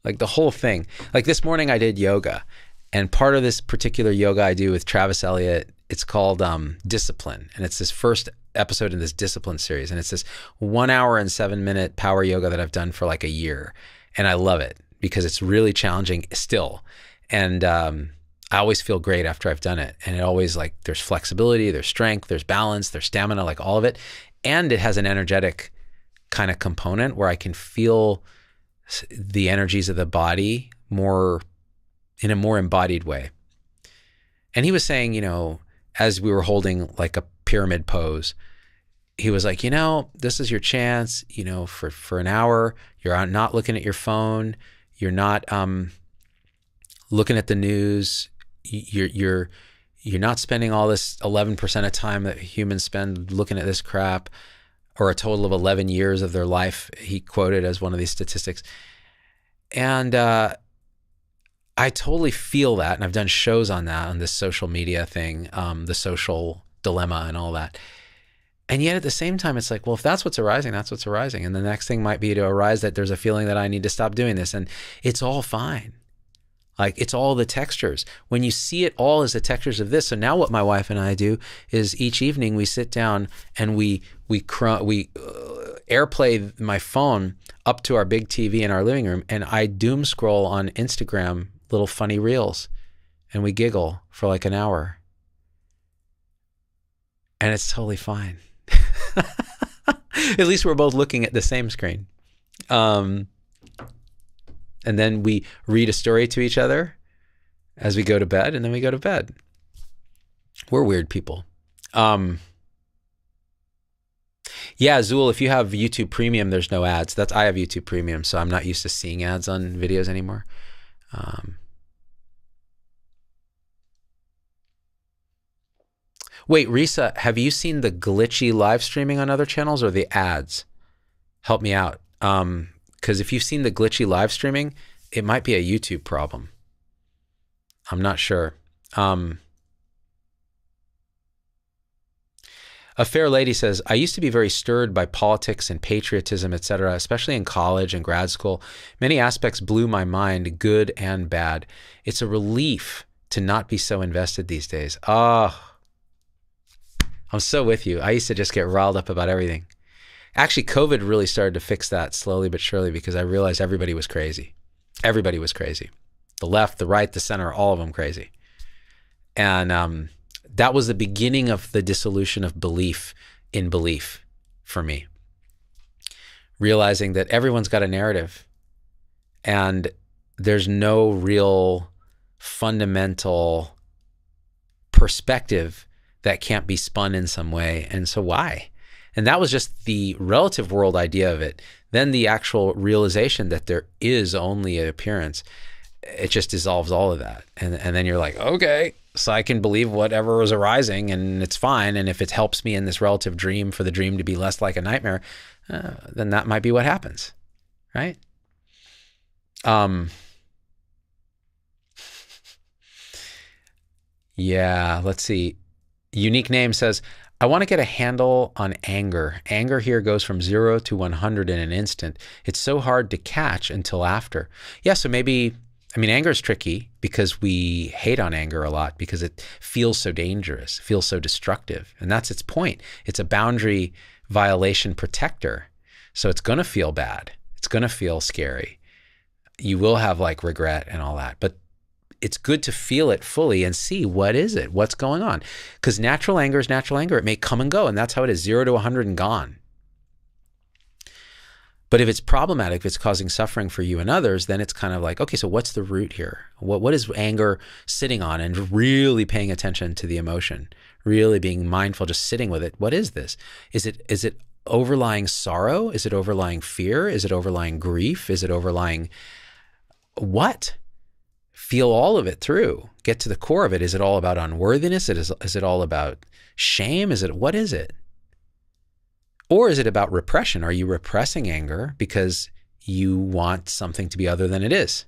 Like the whole thing. Like this morning I did yoga, and part of this particular yoga I do with Travis Elliott, it's called Discipline. And it's this first episode in this Discipline series. And it's this 1 hour and 7 minute power yoga that I've done for like a year. And I love it because it's really challenging still. And I always feel great after I've done it. And it always, like, there's flexibility, there's strength, there's balance, there's stamina, like all of it. And it has an energetic kind of component where I can feel the energies of the body more in a more embodied way. And he was saying, you know, as we were holding like a pyramid pose, he was like, you know, this is your chance, you know, for an hour, you're not looking at your phone, you're not looking at the news, you're not spending all this 11% of time that humans spend looking at this crap, or a total of 11 years of their life, he quoted as one of these statistics. And I totally feel that, and I've done shows on that, on this social media thing, the social dilemma and all that. And yet at the same time, it's like, well, if that's what's arising, that's what's arising. And the next thing might be to arise that there's a feeling that I need to stop doing this, and it's all fine. Like, it's all the textures. When you see it all as the textures of this. So now what my wife and I do is each evening we sit down and we airplay my phone up to our big TV in our living room, and I doom scroll on Instagram little funny reels. and we giggle for like an hour. And it's totally fine. At least we're both looking at the same screen. And then we read a story to each other as we go to bed, and then we go to bed. We're weird people. Yeah, Zool, if you have YouTube Premium, there's no ads. I have YouTube Premium, so I'm not used to seeing ads on videos anymore. Wait, Risa, have you seen the glitchy live streaming on other channels or the ads? Help me out. Because if you've seen the glitchy live streaming, it might be a YouTube problem. I'm not sure. A Fair Lady says, I used to be very stirred by politics and patriotism, etc., especially in college and grad school. Many aspects blew my mind, good and bad. It's a relief to not be so invested these days. Oh, I'm so with you. I used to just get riled up about everything. Actually, COVID really started to fix that slowly but surely because I realized everybody was crazy. Everybody was crazy. The left, the right, the center, all of them crazy. And that was the beginning of the dissolution of belief in belief for me. Realizing that everyone's got a narrative and there's no real fundamental perspective that can't be spun in some way. And so why? And that was just the relative world idea of it. Then the actual realization that there is only an appearance, it just dissolves all of that. And then you're like, okay, so I can believe whatever is arising and it's fine. And if it helps me in this relative dream for the dream to be less like a nightmare, then that might be what happens, right? Yeah, let's see. Unique Name says, I want to get a handle on anger. Anger here goes from 0 to 100 in an instant. It's so hard to catch until after. Yeah, so maybe, I mean, anger is tricky because we hate on anger a lot because it feels so dangerous, feels so destructive. And that's its point. It's a boundary violation protector. So it's going to feel bad. It's going to feel scary. You will have like regret and all that. But it's good to feel it fully and see what is it, what's going on. Because natural anger is natural anger. It may come and go, and that's how it is, 0 to 100 and gone. But if it's problematic, if it's causing suffering for you and others, then it's kind of like, okay, so what's the root here? What is anger sitting on? And really paying attention to the emotion, really being mindful, just sitting with it. What is this? Is it overlying sorrow? Is it overlying fear? Is it overlying grief? Is it overlying what? Feel all of it through. Get to the core of it. Is it all about unworthiness? Is it all about shame? What is it? Or is it about repression? Are you repressing anger because you want something to be other than it is?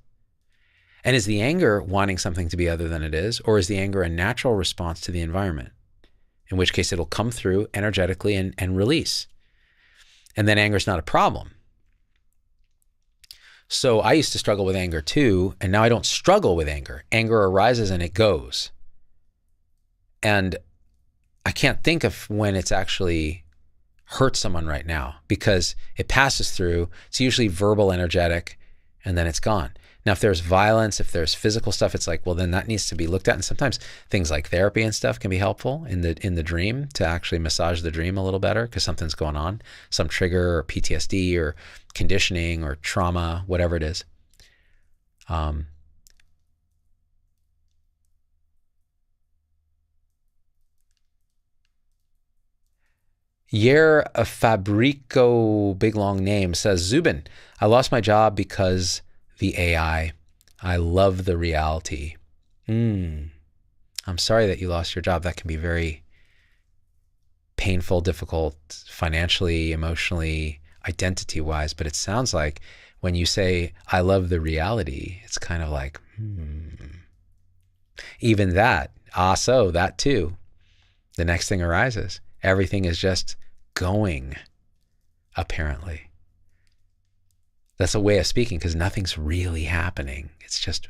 And is the anger wanting something to be other than it is? Or is the anger a natural response to the environment? In which case it'll come through energetically and release. And then anger is not a problem. So I used to struggle with anger too, and now I don't struggle with anger. Anger arises and it goes. And I can't think of when it's actually hurt someone right now because it passes through. It's usually verbal, energetic, and then it's gone. Now, if there's violence, if there's physical stuff, it's like, well, then that needs to be looked at. And sometimes things like therapy and stuff can be helpful in the dream to actually massage the dream a little better because something's going on, some trigger or PTSD or conditioning or trauma, whatever it is. Yer Fabrico, big long name, says, Zubin, I lost my job because the AI. I love the reality. I'm sorry that you lost your job. That can be very painful, difficult, financially, emotionally, identity-wise. But it sounds like when you say, I love the reality, it's kind of like, even that, so that too. The next thing arises. Everything is just going, apparently. That's a way of speaking because nothing's really happening. It's just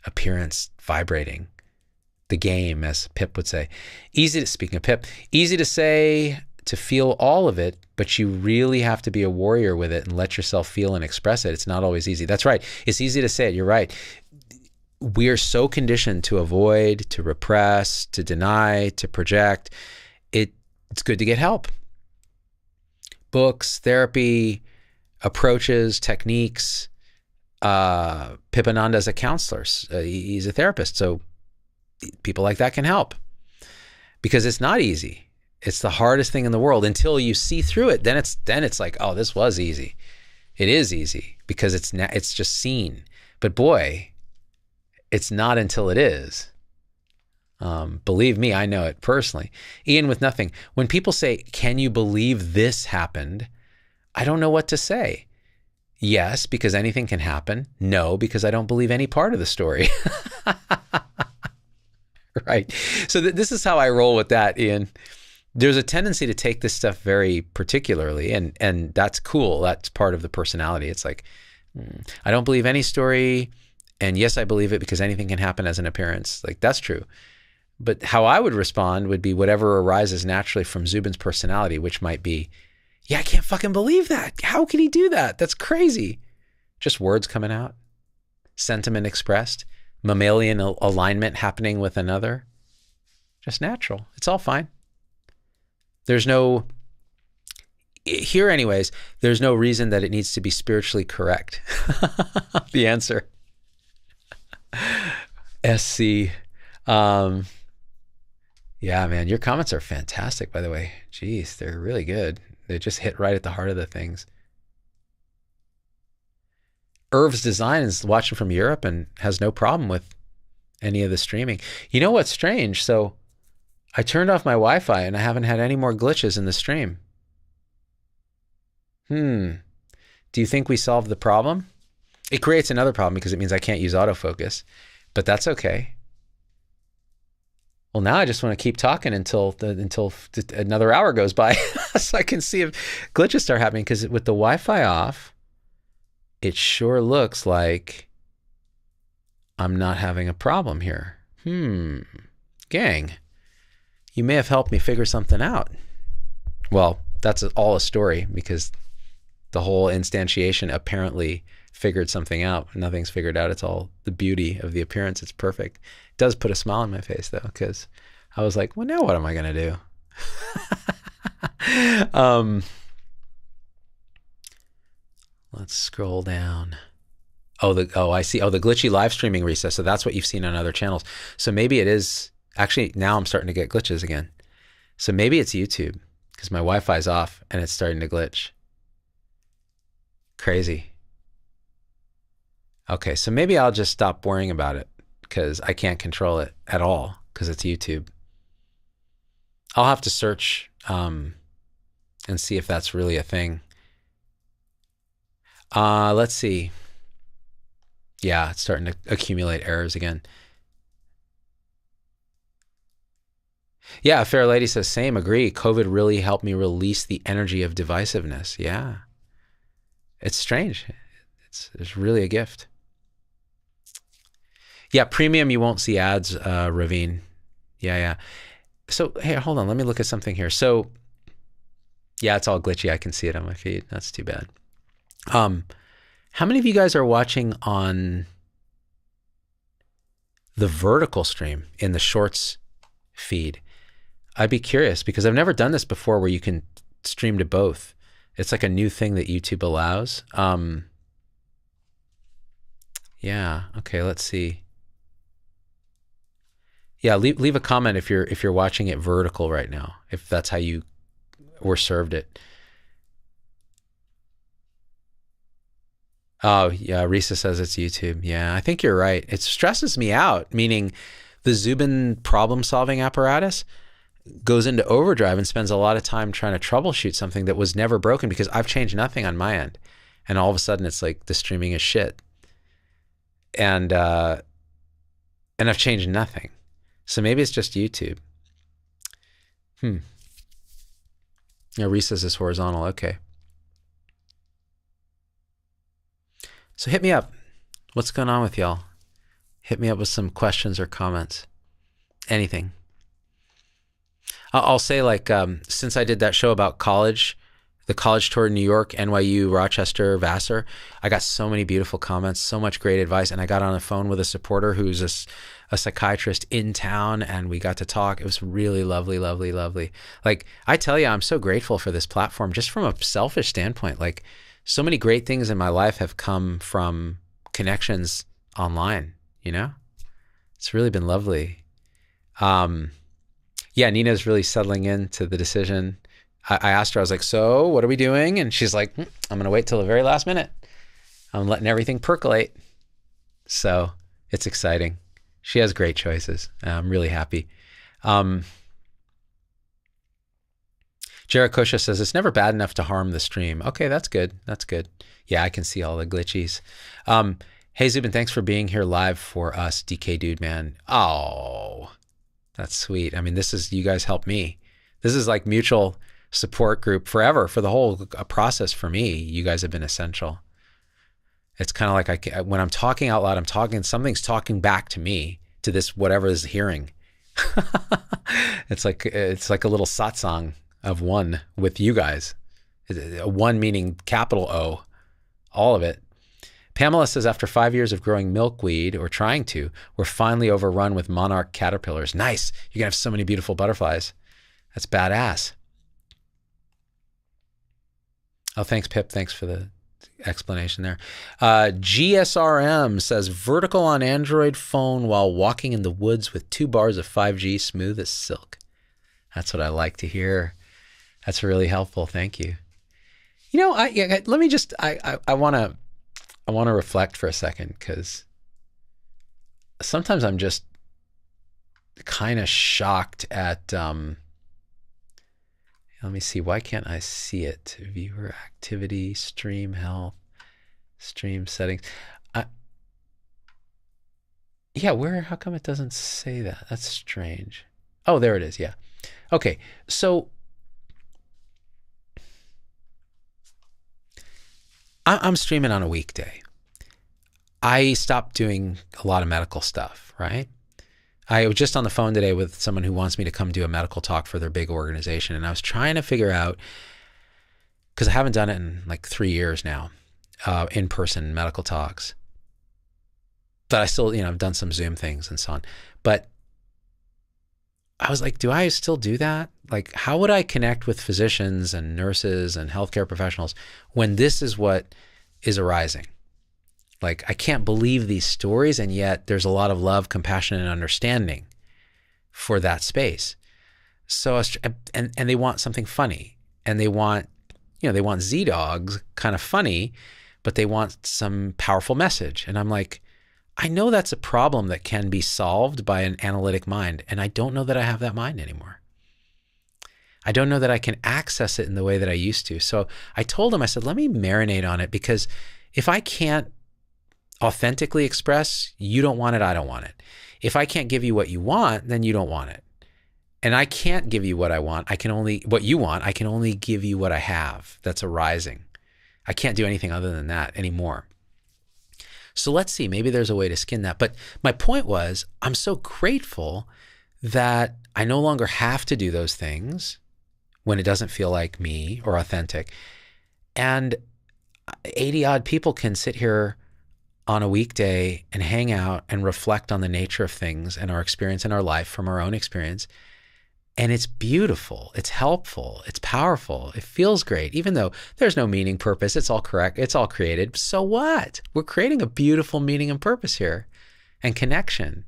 appearance vibrating. The game, as Pip would say. Speaking of Pip, easy to say, to feel all of it, but you really have to be a warrior with it and let yourself feel and express it. It's not always easy. That's right. It's easy to say it. You're right. we are so conditioned to avoid, to repress, to deny, to project. It's good to get help. Books, therapy, approaches, techniques. Pipananda is a counselor. He's a therapist. So people like that can help, because it's not easy. It's the hardest thing in the world until you see through it. Then it's like, oh, this was easy. It is easy because it's just seen. But boy, it's not until it is. Believe me, I know it personally. Ian with nothing. When people say, can you believe this happened? I don't know what to say. Yes, because anything can happen. No, because I don't believe any part of the story. Right. So this is how I roll with that, Ian. There's a tendency to take this stuff very particularly, and that's cool. That's part of the personality. It's like, I don't believe any story, and yes, I believe it because anything can happen as an appearance. Like, that's true. But how I would respond would be whatever arises naturally from Zubin's personality, which might be, yeah, I can't fucking believe that. How can he do that? That's crazy. Just words coming out, sentiment expressed, mammalian alignment happening with another. Just natural. It's all fine. There's no, here anyways, there's no reason that it needs to be spiritually correct. The answer. SC. Yeah, man, your comments are fantastic, by the way. Jeez, they're really good. They just hit right at the heart of the things. Irv's Design is watching from Europe and has no problem with any of the streaming. You know what's strange? So I turned off my Wi-Fi and I haven't had any more glitches in the stream. Do you think we solved the problem? It creates another problem because it means I can't use autofocus, but that's okay. Well, now I just want to keep talking until another hour goes by so I can see if glitches start happening, because with the Wi-Fi off, it sure looks like I'm not having a problem here. Gang, you may have helped me figure something out. Well, that's all a story, because the whole instantiation apparently figured something out. Nothing's figured out. It's all the beauty of the appearance. It's perfect. It does put a smile on my face, though, because I was like, well, now what am I going to do? Let's scroll down. I see. Oh, the glitchy live streaming recess. So that's what you've seen on other channels. So maybe it is. Actually, now I'm starting to get glitches again. So maybe it's YouTube, because my Wi-Fi's off and it's starting to glitch. Crazy. Okay, so maybe I'll just stop worrying about it, because I can't control it at all, because it's YouTube. I'll have to search and see if that's really a thing. Let's see. Yeah, it's starting to accumulate errors again. Yeah, a fair lady says, same, agree. COVID really helped me release the energy of divisiveness. Yeah. It's strange. It's really a gift. Yeah, premium, you won't see ads, Ravine. Yeah. So, hey, hold on. Let me look at something here. So, yeah, it's all glitchy. I can see it on my feed. That's too bad. How many of you guys are watching on the vertical stream in the shorts feed? I'd be curious, because I've never done this before where you can stream to both. It's like a new thing that YouTube allows. Yeah, okay, let's see. Yeah, leave a comment if you're watching it vertical right now, if that's how you were served it. Oh, yeah, Risa says it's YouTube. Yeah, I think you're right. It stresses me out, meaning the Zubin problem-solving apparatus goes into overdrive and spends a lot of time trying to troubleshoot something that was never broken, because I've changed nothing on my end. And all of a sudden it's like the streaming is shit. And I've changed nothing. So maybe it's just YouTube. Yeah, Reese says it's horizontal. Okay. So hit me up. What's going on with y'all? Hit me up with some questions or comments. Anything. I'll say, like, since I did that show about college, the college tour in New York, NYU, Rochester, Vassar. I got so many beautiful comments, so much great advice. And I got on the phone with a supporter who's a psychiatrist in town, and we got to talk. It was really lovely, lovely, lovely. Like, I tell you, I'm so grateful for this platform just from a selfish standpoint. Like, so many great things in my life have come from connections online, you know? It's really been lovely. Yeah, Nina's really settling into the decision. I asked her, I was like, so what are we doing? And she's like, I'm going to wait till the very last minute. I'm letting everything percolate. So it's exciting. She has great choices. I'm really happy. Jared Kosha says, it's never bad enough to harm the stream. Okay, that's good. That's good. Yeah, I can see all the glitchies. Hey, Zubin, thanks for being here live for us, DK Dude, man. Oh, that's sweet. I mean, you guys help me. This is like mutual support group forever for the whole process for me. You guys have been essential. It's kind of like when I'm talking out loud, something's talking back to me, to this whatever is hearing. It's like a little satsang of one with you guys. One meaning capital O, all of it. Pamela says, after 5 years of growing milkweed, or trying to, we're finally overrun with monarch caterpillars. Nice. You're gonna have so many beautiful butterflies. That's badass. Oh, thanks, Pip. Thanks for the explanation there. GSRM says, vertical on Android phone while walking in the woods with 2 bars of 5G, smooth as silk. That's what I like to hear. That's really helpful. Thank you. You know, let me just, I want to reflect for a second, because sometimes I'm just kind of shocked at, let me see. Why can't I see it? Viewer activity, stream health, stream settings. Yeah, how come it doesn't say that? That's strange. Oh, there it is. Yeah. Okay. So I'm streaming on a weekday. I stopped doing a lot of medical stuff, right? I was just on the phone today with someone who wants me to come do a medical talk for their big organization. And I was trying to figure out, because I haven't done it in like 3 years now, in-person medical talks. But I still, I've done some Zoom things and so on. But I was like, do I still do that? Like, how would I connect with physicians and nurses and healthcare professionals when this is what is arising? Like, I can't believe these stories, and yet there's a lot of love, compassion, and understanding for that space. So, and they want something funny, and they want, they want Z-Dogs, kind of funny, but they want some powerful message. And I'm like, I know that's a problem that can be solved by an analytic mind, and I don't know that I have that mind anymore. I don't know that I can access it in the way that I used to. So I told him, I said, let me marinate on it, because if I can't authentically express, you don't want it, I don't want it. If I can't give you what you want, then you don't want it. And I can't give you what I want. What you want, I can only give you what I have that's arising. I can't do anything other than that anymore. So let's see, maybe there's a way to skin that. But my point was, I'm so grateful that I no longer have to do those things when it doesn't feel like me or authentic. And 80 odd people can sit here on a weekday and hang out and reflect on the nature of things and our experience in our life from our own experience. And it's beautiful, it's helpful, it's powerful, it feels great, even though there's no meaning, purpose, it's all correct, it's all created. So what? We're creating a beautiful meaning and purpose here and connection.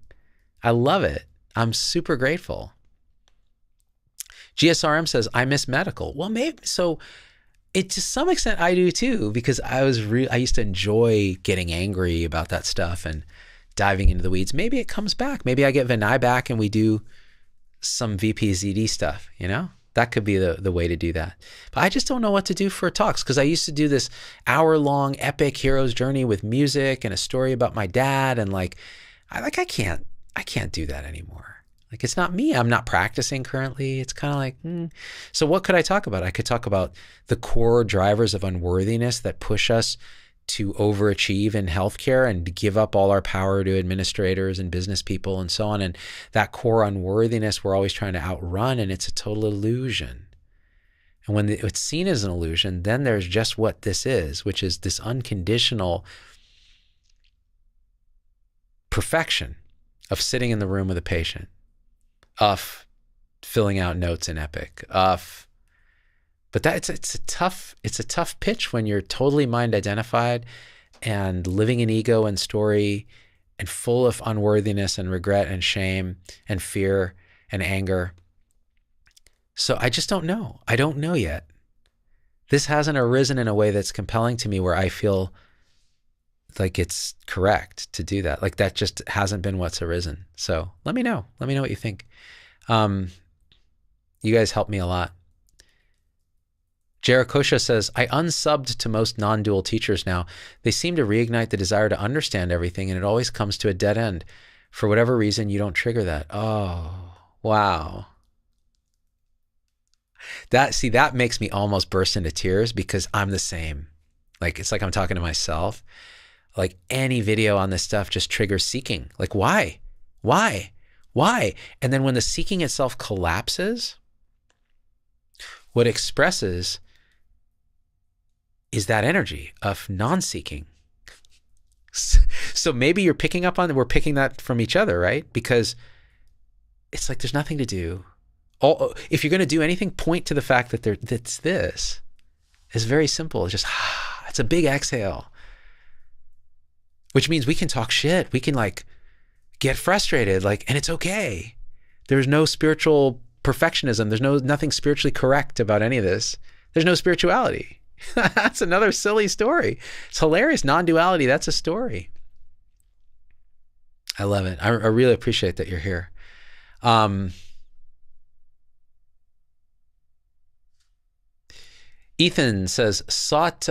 I love it. I'm super grateful. GSRM says, I miss medical. Well, maybe, so to some extent I do too, because I used to enjoy getting angry about that stuff and diving into the weeds. Maybe it comes back. Maybe I get Vinay back and we do some VPZD stuff, That could be the way to do that. But I just don't know what to do for talks, because I used to do this hour-long epic hero's journey with music and a story about my dad, and I can't do that anymore. Like, it's not me. I'm not practicing currently. It's kind of like, So what could I talk about? I could talk about the core drivers of unworthiness that push us to overachieve in healthcare and give up all our power to administrators and business people and so on. And that core unworthiness we're always trying to outrun, and it's a total illusion. And when it's seen as an illusion, then there's just what this is, which is this unconditional perfection of sitting in the room with a patient, of filling out notes in Epic, but that it's a tough pitch when you're totally mind identified and living in ego and story and full of unworthiness and regret and shame and fear and anger. So I just don't know. I don't know yet. This hasn't arisen in a way that's compelling to me where I feel like it's correct to do that. Like that just hasn't been what's arisen. So let me know. Let me know what you think. You guys help me a lot. Jarakosha says, I unsubbed to most non-dual teachers now. They seem to reignite the desire to understand everything, and it always comes to a dead end. For whatever reason, you don't trigger that. Oh, wow. That makes me almost burst into tears because I'm the same. Like, it's like I'm talking to myself. Like any video on this stuff just triggers seeking. Like, why? Why? Why? And then when the seeking itself collapses, what expresses is that energy of non-seeking. So maybe you're picking up on, we're picking that from each other, right? Because it's like there's nothing to do. If you're going to do anything, point to the fact that that's this. It's very simple. It's just, it's a big exhale. Which means we can talk shit. We can like get frustrated, like, and it's okay. There's no spiritual perfectionism. There's nothing spiritually correct about any of this. There's no spirituality. That's another silly story. It's hilarious. Non-duality, that's a story. I love it. I really appreciate that you're here. Ethan says, sought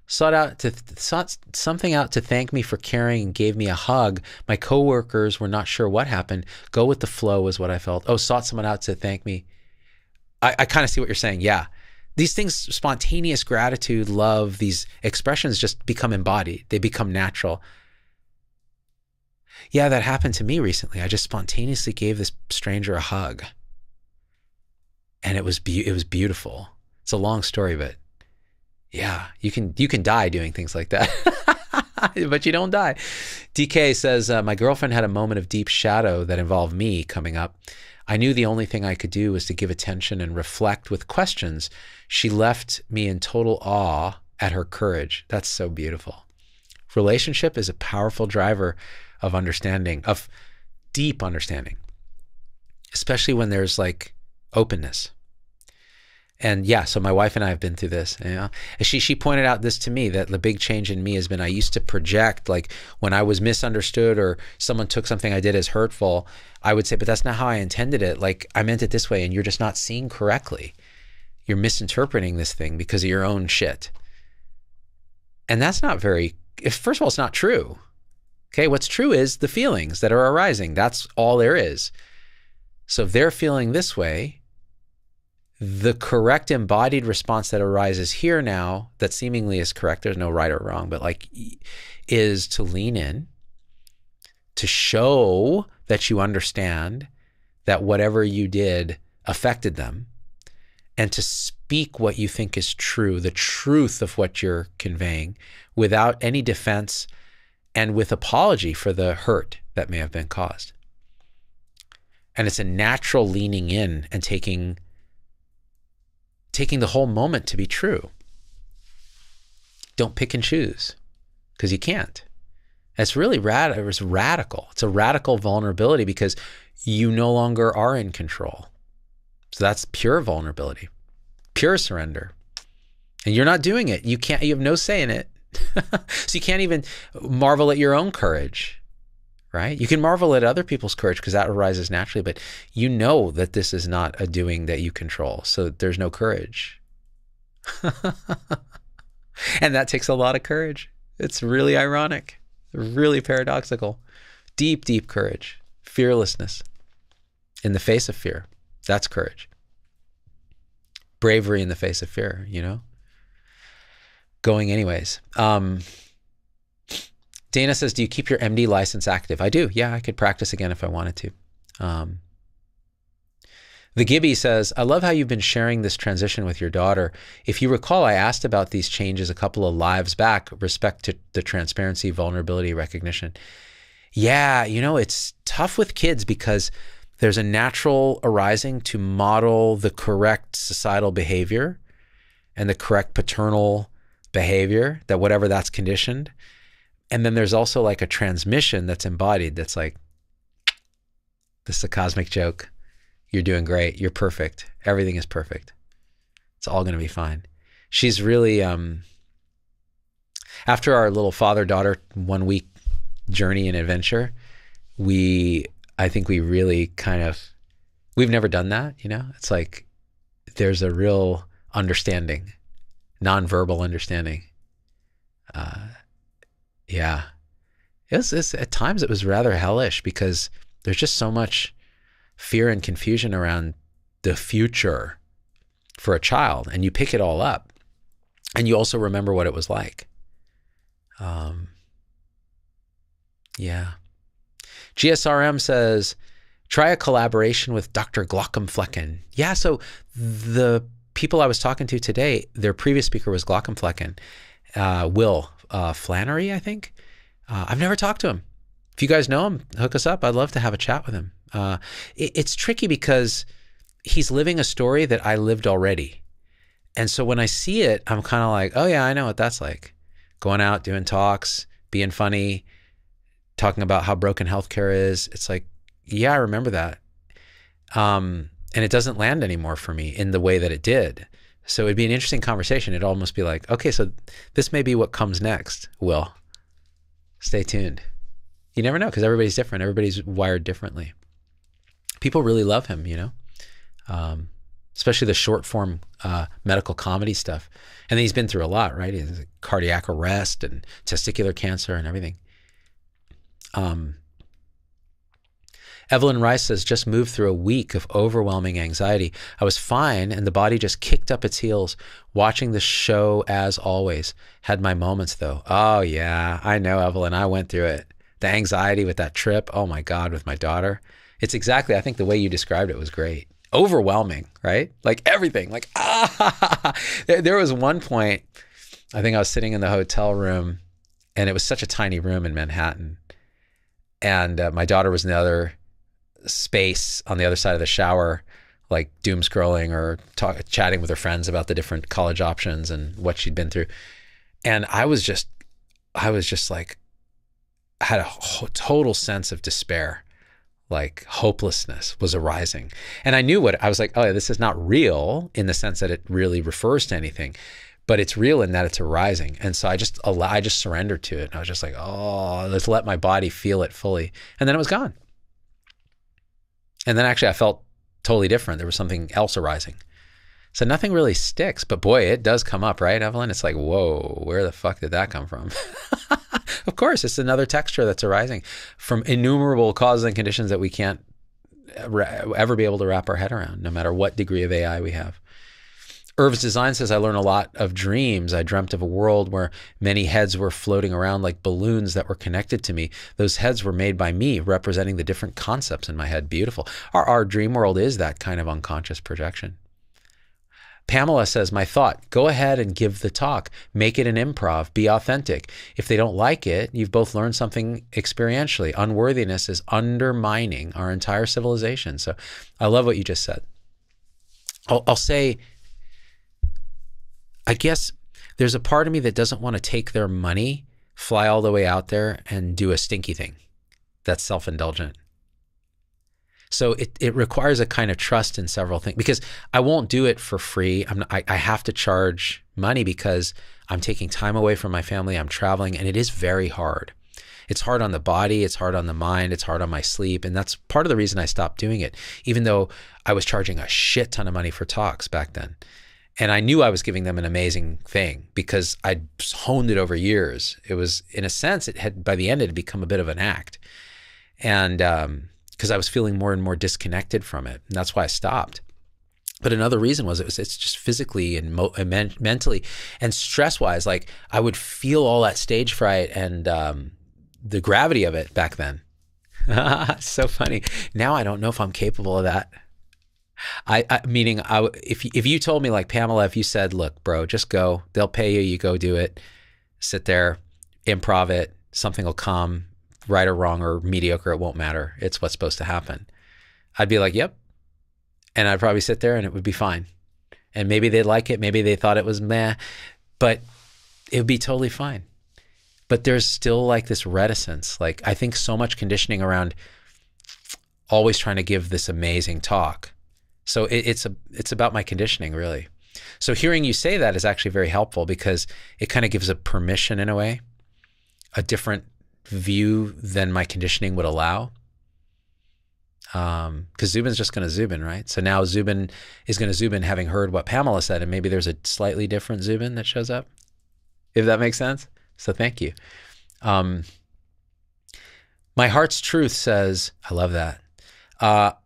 something out to thank me for caring and gave me a hug. My coworkers were not sure what happened. Go with the flow is what I felt. Oh, sought someone out to thank me. I kind of see what you're saying. Yeah. These things, spontaneous gratitude, love, these expressions just become embodied. They become natural. Yeah, that happened to me recently. I just spontaneously gave this stranger a hug. And it was beautiful. It's a long story, but yeah, you can die doing things like that. But you don't die. DK says, my girlfriend had a moment of deep shadow that involved me coming up. I knew the only thing I could do was to give attention and reflect with questions. She left me in total awe at her courage. That's so beautiful. Relationship is a powerful driver of understanding, of deep understanding, especially when there's like openness. And yeah, so my wife and I have been through this. You know? She pointed out this to me, that the big change in me has been I used to project, like when I was misunderstood or someone took something I did as hurtful, I would say, but that's not how I intended it. Like I meant it this way and you're just not seeing correctly. You're misinterpreting this thing because of your own shit. And that's not first of all, it's not true. Okay, what's true is the feelings that are arising. That's all there is. So if they're feeling this way, the correct embodied response that arises here now, that seemingly is correct, there's no right or wrong, but like, is to lean in, to show that you understand that whatever you did affected them, and to speak what you think is true, the truth of what you're conveying, without any defense and with apology for the hurt that may have been caused. And it's a natural leaning in and taking the whole moment to be true. Don't pick and choose, because you can't. It's really radical. It's a radical vulnerability because you no longer are in control. So that's pure vulnerability, pure surrender. And you're not doing it. You have no say in it. So you can't even marvel at your own courage, right? You can marvel at other people's courage because that arises naturally, but you know that this is not a doing that you control. So there's no courage. And that takes a lot of courage. It's really ironic, really paradoxical. Deep, deep courage, fearlessness in the face of fear. That's courage. Bravery in the face of fear, you know? Going anyways. Dana says, do you keep your MD license active? I do. Yeah, I could practice again if I wanted to. The Gibby says, I love how you've been sharing this transition with your daughter. If you recall, I asked about these changes a couple of lives back, respect to the transparency, vulnerability, recognition. Yeah, you know, it's tough with kids because there's a natural arising to model the correct societal behavior and the correct paternal behavior, that whatever that's conditioned. And then there's also like a transmission that's embodied that's like, this is a cosmic joke. You're doing great. You're perfect. Everything is perfect. It's all going to be fine. She's really, after our little father-daughter 1 week journey and adventure, I think we really kind of, we've never done that, you know? It's like there's a real understanding, nonverbal understanding. Yeah. At times it was rather hellish because there's just so much fear and confusion around the future for a child, and you pick it all up and you also remember what it was like. Yeah. GSRM says, try a collaboration with Dr. Glockenflecken. Yeah, so the people I was talking to today, their previous speaker was Glockenflecken, Will Flannery, I think. I've never talked to him. If you guys know him, hook us up. I'd love to have a chat with him. It's tricky because he's living a story that I lived already. And so when I see it, I'm kind of like, oh yeah, I know what that's like. Going out, doing talks, being funny, talking about how broken healthcare is. It's like, yeah, I remember that. And it doesn't land anymore for me in the way that it did. So it'd be an interesting conversation. It'd almost be like, okay, so this may be what comes next. Will, stay tuned. You never know because everybody's different. Everybody's wired differently. People really love him, you know, especially the short form medical comedy stuff. And then he's been through a lot, right? He has cardiac arrest and testicular cancer and everything. Evelyn Rice says, just moved through a week of overwhelming anxiety. I was fine and the body just kicked up its heels. Watching the show as always. Had my moments though. Oh yeah, I know, Evelyn, I went through it. The anxiety with that trip, oh my God, with my daughter. It's exactly, I think the way you described it was great. Overwhelming, right? Like everything, like, There was one point, I think I was sitting in the hotel room and it was such a tiny room in Manhattan. And my daughter was in the other space on the other side of the shower, like doom scrolling or chatting with her friends about the different college options and what she'd been through. And I was just like, I had a total sense of despair, like hopelessness was arising. And I knew I was like, oh, this is not real in the sense that it really refers to anything, but it's real in that it's arising. And so I just surrendered to it. And I was just like, oh, let's let my body feel it fully. And then it was gone. And then actually I felt totally different. There was something else arising. So nothing really sticks, but boy, it does come up, right, Evelyn? It's like, whoa, where the fuck did that come from? Of course, it's another texture that's arising from innumerable causes and conditions that we can't ever be able to wrap our head around, no matter what degree of AI we have. Irv's Design says, I learned a lot of dreams. I dreamt of a world where many heads were floating around like balloons that were connected to me. Those heads were made by me, representing the different concepts in my head. Beautiful. Our dream world is that kind of unconscious projection. Pamela says, my thought, go ahead and give the talk. Make it an improv. Be authentic. If they don't like it, you've both learned something experientially. Unworthiness is undermining our entire civilization. So I love what you just said. I'll say, I guess there's a part of me that doesn't want to take their money, fly all the way out there and do a stinky thing that's self-indulgent. So it requires a kind of trust in several things, because I won't do it for free. I have to charge money because I'm taking time away from my family. I'm traveling, and it is very hard. It's hard on the body. It's hard on the mind. It's hard on my sleep. And that's part of the reason I stopped doing it, even though I was charging a shit ton of money for talks back then. And I knew I was giving them an amazing thing because I'd honed it over years. It was, in a sense, it had, by the end, it had become a bit of an act. And, because I was feeling more and more disconnected from it. And that's why I stopped. But another reason was it's just physically and mentally and stress-wise, like I would feel all that stage fright and the gravity of it back then. So funny. Now I don't know if I'm capable of that. Meaning, if you told me, like, Pamela, if you said, look, bro, just go, they'll pay you, you go do it, sit there, improv it, something will come, right or wrong or mediocre, it won't matter. It's what's supposed to happen. I'd be like, yep. And I'd probably sit there and it would be fine. And maybe they'd like it. Maybe they thought it was meh, but it would be totally fine. But there's still like this reticence. Like, I think so much conditioning around always trying to give this amazing talk. So it's about my conditioning, really. So hearing you say that is actually very helpful, because it kind of gives a permission, in a way, a different view than my conditioning would allow. Because Zubin's just going to Zubin, right? So now Zubin is going to Zubin, having heard what Pamela said, and maybe there's a slightly different Zubin that shows up, if that makes sense. So thank you. My Heart's Truth says, I love that.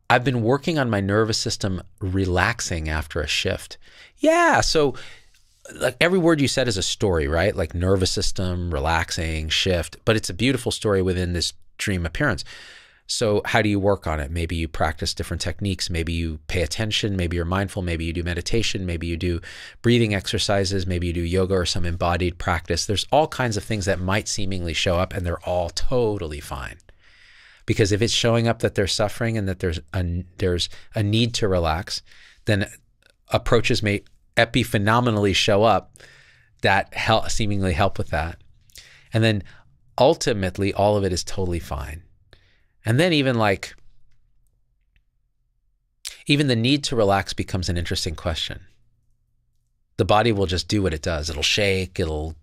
I've been working on my nervous system relaxing after a shift. Yeah, so like every word you said is a story, right? Like nervous system, relaxing, shift, but it's a beautiful story within this dream appearance. So how do you work on it? Maybe you practice different techniques. Maybe you pay attention. Maybe you're mindful. Maybe you do meditation. Maybe you do breathing exercises. Maybe you do yoga or some embodied practice. There's all kinds of things that might seemingly show up, and they're all totally fine. Because if it's showing up that they're suffering and that there's a need to relax, then approaches may epiphenomenally show up that seemingly help with that. And then ultimately, all of it is totally fine. And then even the need to relax becomes an interesting question. The body will just do what it does. It'll shake, it'll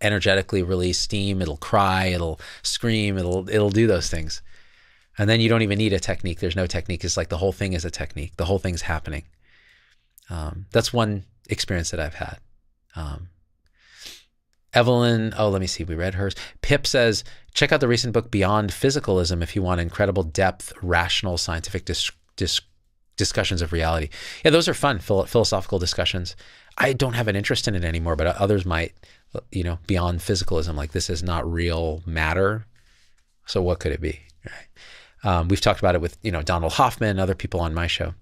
energetically release steam, it'll cry, it'll scream, it'll do those things. And then you don't even need a technique. There's no technique. It's like the whole thing is a technique. The whole thing's happening. That's one experience that I've had. Evelyn, let me see, we read hers. Pip says, check out the recent book, Beyond Physicalism, if you want incredible depth, rational, scientific discussions of reality. Yeah, those are fun, philosophical discussions. I don't have an interest in it anymore, but others might, Beyond Physicalism, like this is not real matter. So what could it be? Right? We've talked about it with, Donald Hoffman, other people on my show.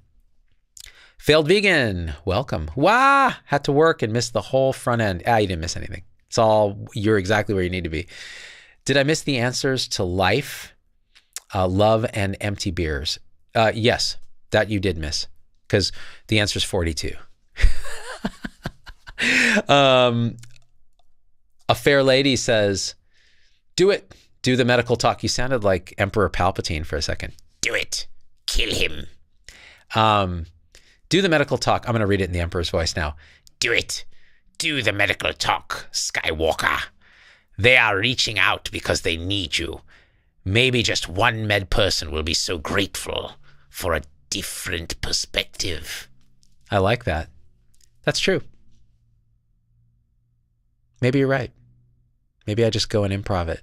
Failed Vegan, welcome. Wah, had to work and missed the whole front end. You didn't miss anything. It's all, you're exactly where you need to be. Did I miss the answers to life, love, and empty beers? Yes, that you did miss, because the answer is 42. A fair lady says, do it. Do the medical talk. You sounded like Emperor Palpatine for a second. Do it. Kill him. Do the medical talk. I'm going to read it in the Emperor's voice now. Do it. Do the medical talk, Skywalker. They are reaching out because they need you. Maybe just one med person will be so grateful for a different perspective. I like that. That's true. Maybe you're right. Maybe I just go and improv it.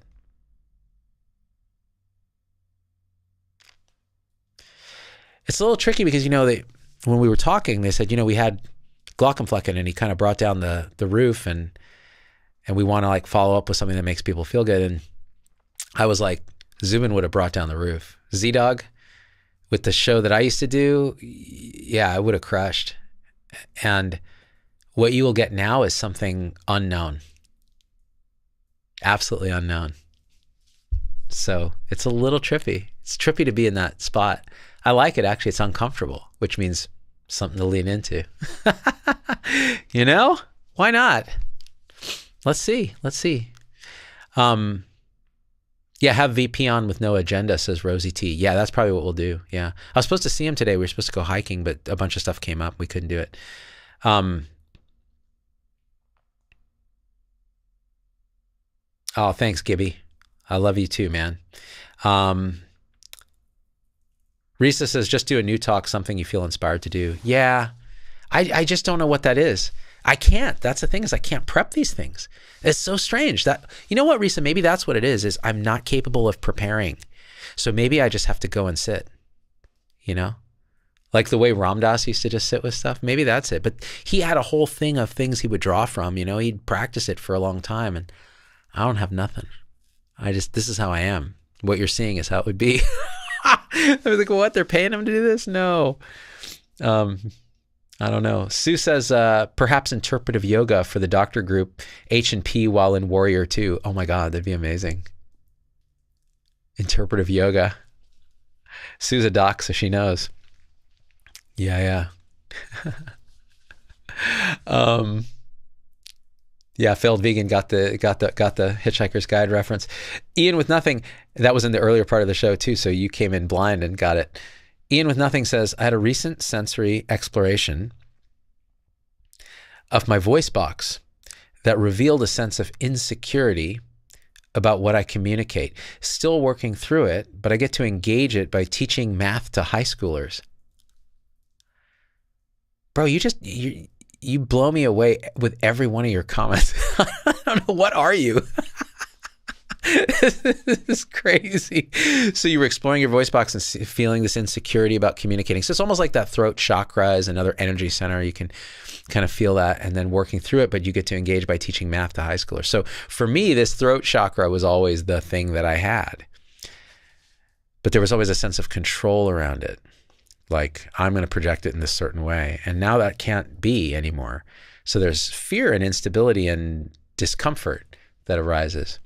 It's a little tricky because, when we were talking, they said, we had Glockenflecken, and he kind of brought down the roof, and we want to follow up with something that makes people feel good. And I was like, Zubin would have brought down the roof. Z-Dog, with the show that I used to do, yeah, I would have crushed. And what you will get now is something unknown. Absolutely unknown. So it's a little trippy. It's trippy to be in that spot. I like it, actually. It's uncomfortable, which means something to lean into. Why not? Let's see. Yeah, have VP on with no agenda, says Rosie T. Yeah, that's probably what we'll do. Yeah. I was supposed to see him today. We were supposed to go hiking, but a bunch of stuff came up. We couldn't do it. Oh, thanks, Gibby. I love you too, man. Risa says, just do a new talk, something you feel inspired to do. Yeah, I just don't know what that is. I can't. That's the thing, is I can't prep these things. It's so strange that, you know what, Risa, maybe that's what it is I'm not capable of preparing. So maybe I just have to go and sit, like the way Ram Dass used to just sit with stuff. Maybe that's it. But he had a whole thing of things he would draw from, he'd practice it for a long time, and I don't have nothing. This is how I am. What you're seeing is how it would be. I was like, what? They're paying him to do this? No. I don't know. Sue says, perhaps interpretive yoga for the doctor group H&P while in Warrior 2. Oh my God, that'd be amazing. Interpretive yoga. Sue's a doc, so she knows. Yeah. Yeah, failed vegan got the Hitchhiker's Guide reference. Ian with Nothing, that was in the earlier part of the show too, so you came in blind and got it. Ian with Nothing says, I had a recent sensory exploration of my voice box that revealed a sense of insecurity about what I communicate. Still working through it, but I get to engage it by teaching math to high schoolers. Bro, you blow me away with every one of your comments. I don't know, what are you? This is crazy. So you were exploring your voice box and feeling this insecurity about communicating. So it's almost like that throat chakra is another energy center. You can kind of feel that and then working through it, but you get to engage by teaching math to high schoolers. So for me, this throat chakra was always the thing that I had. But there was always a sense of control around it. Like, I'm going to project it in this certain way. And now that can't be anymore. So there's fear and instability and discomfort that arises.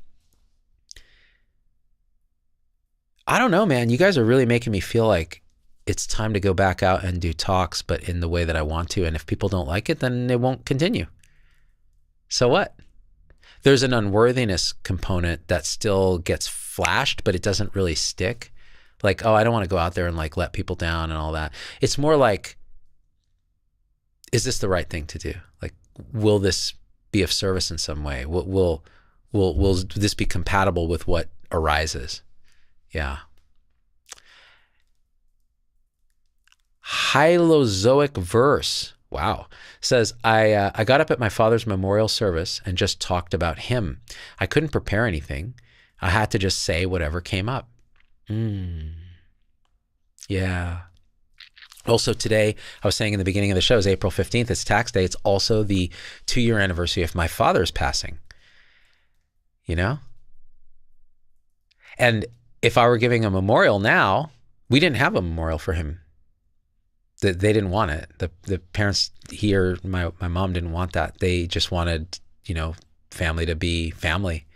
I don't know, man. You guys are really making me feel like it's time to go back out and do talks, but in the way that I want to. And if people don't like it, then it won't continue. So what? There's an unworthiness component that still gets flashed, but it doesn't really stick. Like, oh, I don't want to go out there and like let people down and all that. It's more like, is this the right thing to do? Like, will this be of service in some way? Will this be compatible with what arises? Yeah. Hylozoic verse, wow, says, I got up at my father's memorial service and just talked about him. I couldn't prepare anything. I had to just say whatever came up. Yeah. Also today, I was saying in the beginning of the show, is April 15th. It's tax day. It's also the 2-year anniversary of my father's passing. You know? And if I were giving a memorial now, we didn't have a memorial for him. They didn't want it. The parents here, my mom didn't want that. They just wanted, family to be family.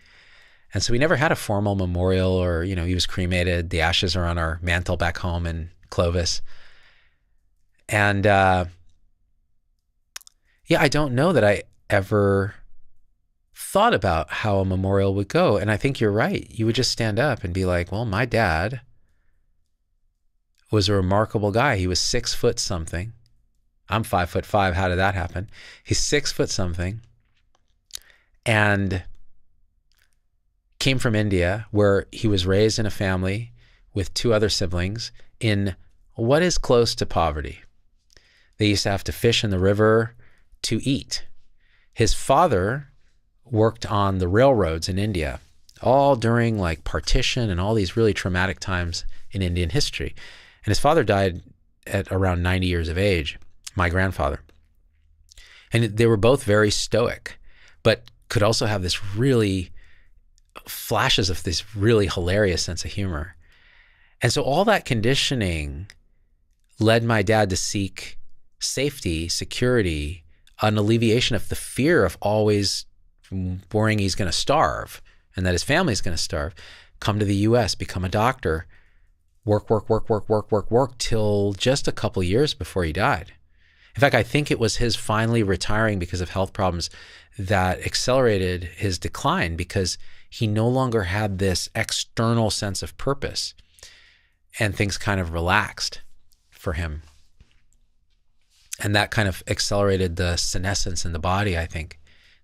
And so we never had a formal memorial or, he was cremated. The ashes are on our mantle back home in Clovis. And I don't know that I ever thought about how a memorial would go. And I think you're right. You would just stand up and be like, well, my dad was a remarkable guy. He was 6 foot something. I'm 5'5". How did that happen? He's 6 foot something. And came from India, where he was raised in a family with 2 other siblings in what is close to poverty. They used to have to fish in the river to eat. His father worked on the railroads in India, all during like partition and all these really traumatic times in Indian history. And his father died at around 90 years of age, my grandfather. And they were both very stoic, but could also have this really flashes of this really hilarious sense of humor. And so all that conditioning led my dad to seek safety, security, an alleviation of the fear of always worrying he's going to starve and that his family's going to starve, come to the US, become a doctor, work till just a couple years before he died. In fact, I think it was his finally retiring because of health problems that accelerated his decline, because he no longer had this external sense of purpose and things kind of relaxed for him. And that kind of accelerated the senescence in the body, I think.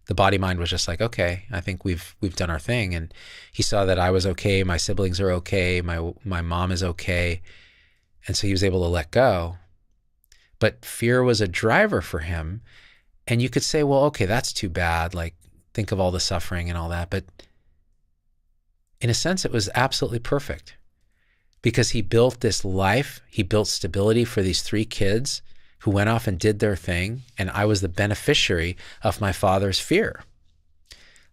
The body mind was just like, okay, I think we've done our thing. And he saw that I was okay, my siblings are okay, my mom is okay. And so he was able to let go. But fear was a driver for him. And you could say, well, okay, that's too bad. Like, think of all the suffering and all that. But in a sense, it was absolutely perfect, because he built this life. He built stability for these 3 kids who went off and did their thing. And I was the beneficiary of my father's fear.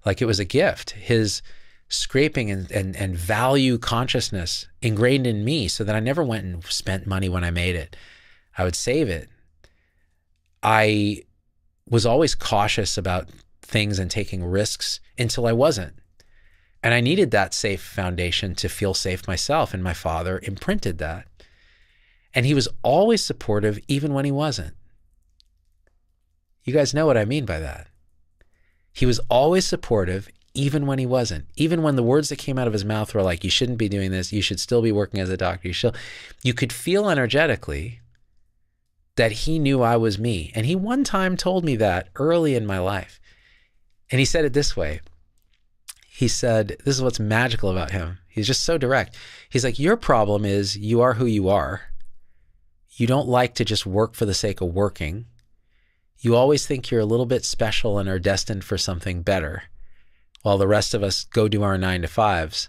Like, it was a gift. His scraping and value consciousness ingrained in me, so that I never went and spent money when I made it. I would save it. I was always cautious about things and taking risks until I wasn't. And I needed that safe foundation to feel safe myself. And my father imprinted that. And he was always supportive, even when he wasn't. You guys know what I mean by that. He was always supportive, even when he wasn't. Even when the words that came out of his mouth were like, you shouldn't be doing this, you should still be working as a doctor, you could feel energetically that he knew I was me. And he one time told me that early in my life. And he said it this way. He said, this is what's magical about him. He's just so direct. He's like, your problem is you are who you are. You don't like to just work for the sake of working. You always think you're a little bit special and are destined for something better, while the rest of us go do our 9-to-5s.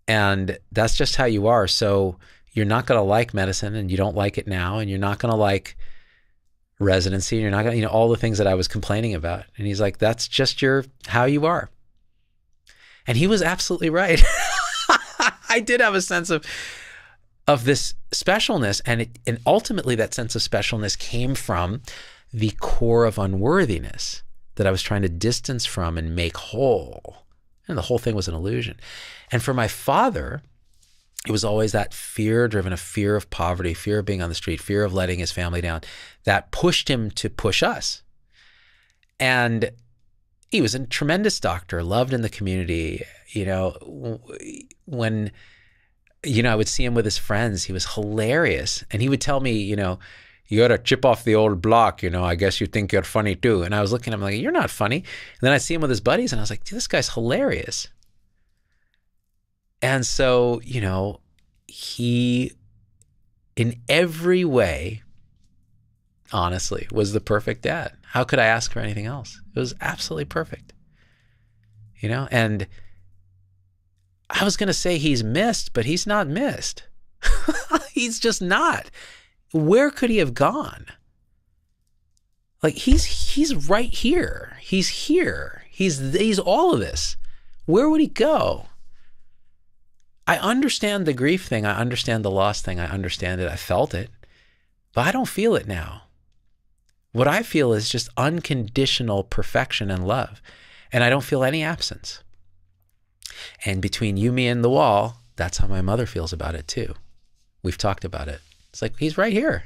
And that's just how you are. So you're not going to like medicine, and you don't like it now, and you're not going to like residency, and you're not going to, all the things that I was complaining about. And he's like, that's just how you are. And he was absolutely right. I did have a sense of this specialness, and ultimately that sense of specialness came from the core of unworthiness that I was trying to distance from and make whole. And the whole thing was an illusion. And for my father, it was always that fear-driven, a fear of poverty, fear of being on the street, fear of letting his family down, that pushed him to push us. And he was a tremendous doctor, loved in the community. When, I would see him with his friends, he was hilarious. And he would tell me, you got to chip off the old block, I guess you think you're funny too. And I was looking at him like, you're not funny. And then I'd see him with his buddies and I was like, this guy's hilarious. And so, he, in every way, honestly, was the perfect dad. How could I ask for anything else? It was absolutely perfect. And I was going to say he's missed, but he's not missed. He's just not. Where could he have gone? Like he's right here. He's here. He's all of this. Where would he go? I understand the grief thing. I understand the loss thing. I understand it. I felt it, but I don't feel it now. What I feel is just unconditional perfection and love. And I don't feel any absence. And between you, me, and the wall, that's how my mother feels about it too. We've talked about it. It's like, he's right here.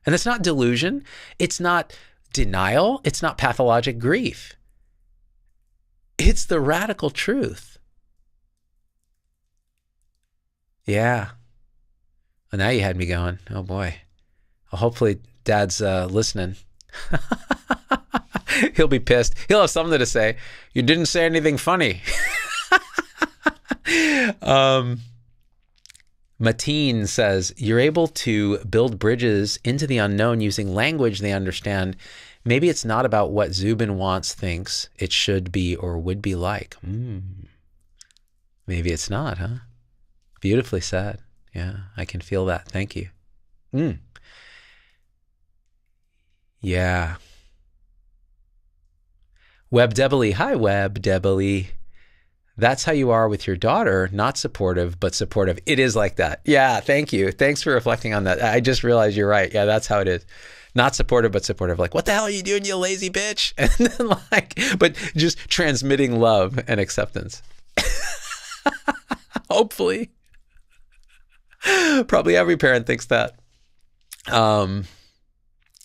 And it's not delusion. It's not denial. It's not pathologic grief. It's the radical truth. Yeah. Well, now you had me going. Oh boy. Well, hopefully Dad's listening. He'll be pissed. He'll have something to say. You didn't say anything funny. Mateen says, you're able to build bridges into the unknown using language they understand. Maybe it's not about what Zubin wants, thinks it should be or would be like. Maybe it's not, huh? Beautifully said. Yeah, I can feel that. Thank you. Yeah. Web Debily. Hi, Web Debily. That's how you are with your daughter, not supportive, but supportive. It is like that. Yeah, thank you. Thanks for reflecting on that. I just realized you're right. Yeah, that's how it is. Not supportive, but supportive. Like, what the hell are you doing, you lazy bitch? And then but just transmitting love and acceptance. Hopefully. Probably every parent thinks that.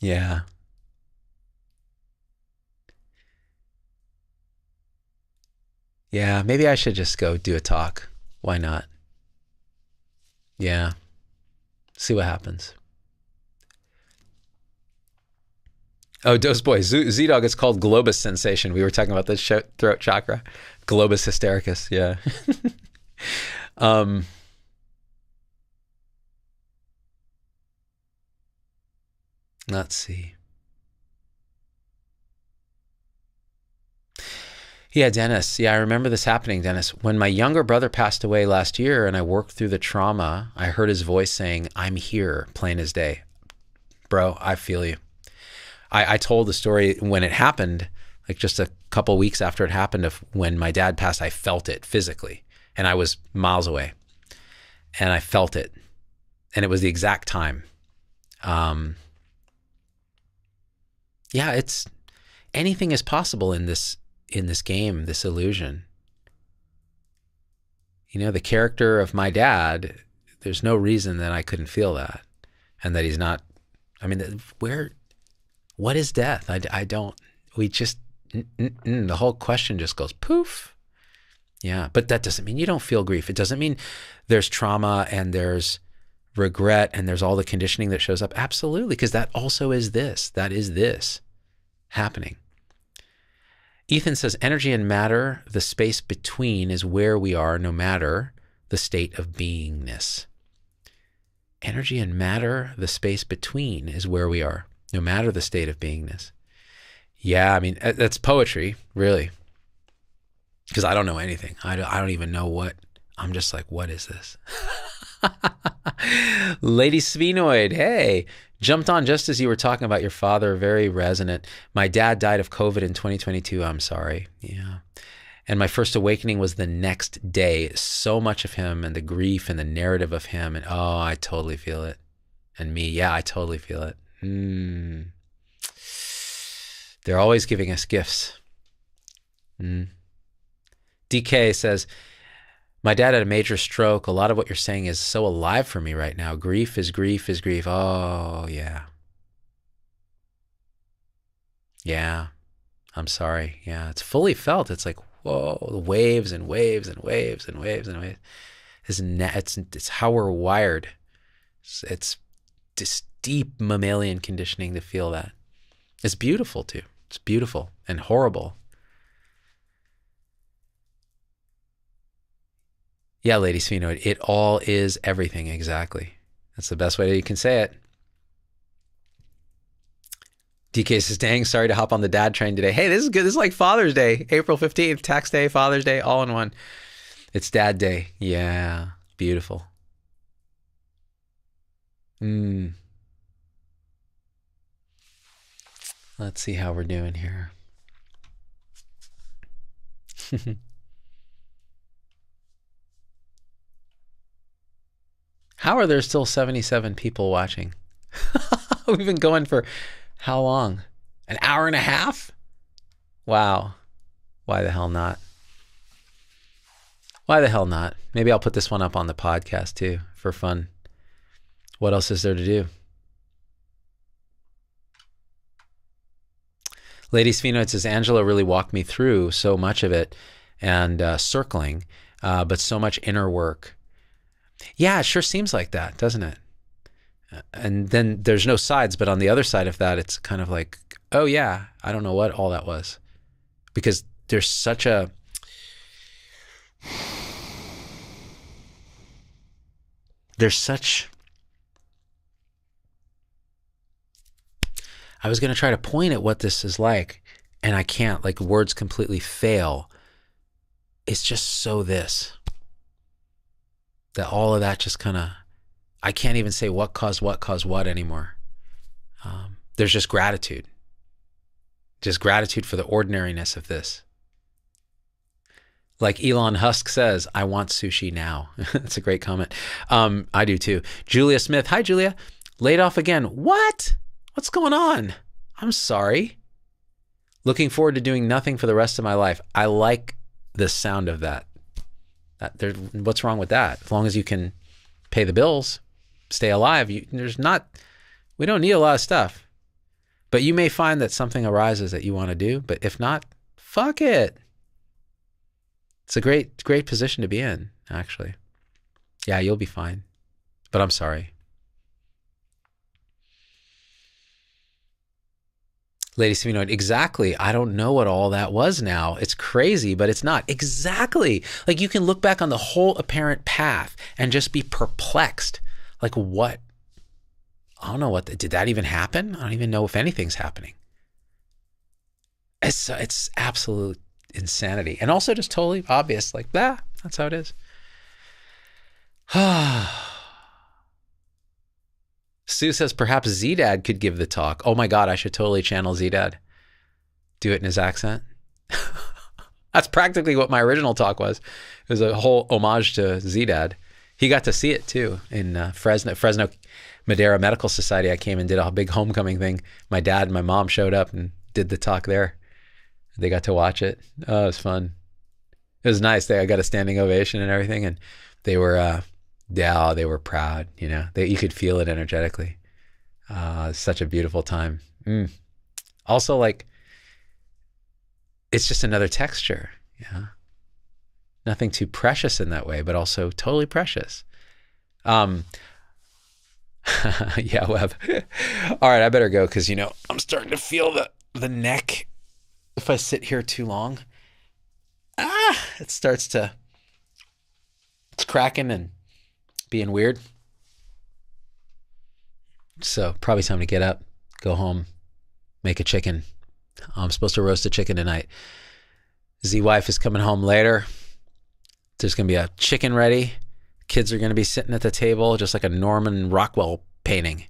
Yeah. Yeah, maybe I should just go do a talk. Why not? Yeah. See what happens. Oh, Dose Boy. Z-Dog, it's called globus sensation. We were talking about this throat chakra. Globus hystericus. Yeah. Let's see. Yeah, Dennis. Yeah, I remember this happening, Dennis. When my younger brother passed away last year and I worked through the trauma, I heard his voice saying, I'm here, plain as day. Bro, I feel you. I told the story when it happened, like just a couple weeks after it happened, of when my dad passed. I felt it physically, and I was miles away, and I felt it, and it was the exact time. Yeah, anything is possible in this game, this illusion. You know, the character of my dad, there's no reason that I couldn't feel that, and that he's not. I mean, what is death? I don't. We just the whole question just goes poof. Yeah, but that doesn't mean you don't feel grief. It doesn't mean there's trauma and there's regret and there's all the conditioning that shows up. Absolutely, because that also is this. That is this happening. Ethan says, energy and matter, the space between is where we are no matter the state of beingness. Energy and matter, the space between is where we are no matter the state of beingness. Yeah, I mean, that's poetry, really. Because I don't know anything. I don't even know what. I'm just like, what is this? Lady Sphenoid, hey. Jumped on just as you were talking about your father, very resonant. My dad died of COVID in 2022. I'm sorry. Yeah. And my first awakening was the next day. So much of him and the grief and the narrative of him. And oh, I totally feel it. And me, yeah, I totally feel it. They're always giving us gifts. DK says, my dad had a major stroke. A lot of what you're saying is so alive for me right now. Grief is grief is grief. Oh, yeah. Yeah. I'm sorry. Yeah. It's fully felt. It's like, whoa, the waves and waves and waves and waves and waves. It's how we're wired. It's this deep mammalian conditioning to feel that. It's beautiful too. It's beautiful and horrible. Yeah, Lady Sphenoid, it all is everything, exactly. That's the best way that you can say it. DK says, dang, sorry to hop on the dad train today. Hey, this is good. This is like Father's Day, April 15th, Tax Day, Father's Day, all in one. It's Dad Day. Yeah, beautiful. Let's see how we're doing here. How are there still 77 people watching? We've been going for how long? An hour and a half? Wow. Why the hell not? Why the hell not? Maybe I'll put this one up on the podcast too for fun. What else is there to do? Lady Sphenoid says, Angela really walked me through so much of it and circling, but so much inner work. Yeah, it sure seems like that, doesn't it? And then there's no sides, but on the other side of that, it's kind of like, oh yeah, I don't know what all that was. Because there's such a... I was going to try to point at what this is like, and I can't. Like, words completely fail. It's just so this. That all of that just kind of, I can't even say what caused what anymore. There's just gratitude. Just gratitude for the ordinariness of this. Like Elon Musk says, I want sushi now. That's a great comment. I do too. Julia Smith. Hi, Julia. Laid off again. What? What's going on? I'm sorry. Looking forward to doing nothing for the rest of my life. I like the sound of that. What's wrong with that? As long as you can pay the bills, stay alive, we don't need a lot of stuff. But you may find that something arises that you want to do, but if not, fuck it. It's a great position to be in, actually. Yeah, you'll be fine. But I'm sorry. Lady Sphenoid, exactly. I don't know what all that was now. It's crazy, but it's not. Exactly. Like, you can look back on the whole apparent path and just be perplexed. Like, what? I don't know what. Did that even happen? I don't even know if anything's happening. It's absolute insanity. And also just totally obvious. Like, that's how it is. Sue says, perhaps Z-Dad could give the talk. Oh my God, I should totally channel Z-Dad. Do it in his accent. That's practically what my original talk was. It was a whole homage to Z-Dad. He got to see it too in Fresno Madeira Medical Society, I came and did a big homecoming thing. My dad and my mom showed up and did the talk there. They got to watch it. Oh, it was fun. It was nice. I got a standing ovation and everything, and they were, they were proud. You know, you could feel it energetically. Such a beautiful time. Also, like, it's just another texture. Yeah, nothing too precious in that way, but also totally precious. Yeah, Web. All right, I better go because, you know, I'm starting to feel the neck. If I sit here too long, it's cracking and being weird. So probably time to get up, go home, make a chicken. I'm supposed to roast a chicken tonight. Z-wife is coming home later. There's going to be a chicken ready. Kids are going to be sitting at the table just like a Norman Rockwell painting.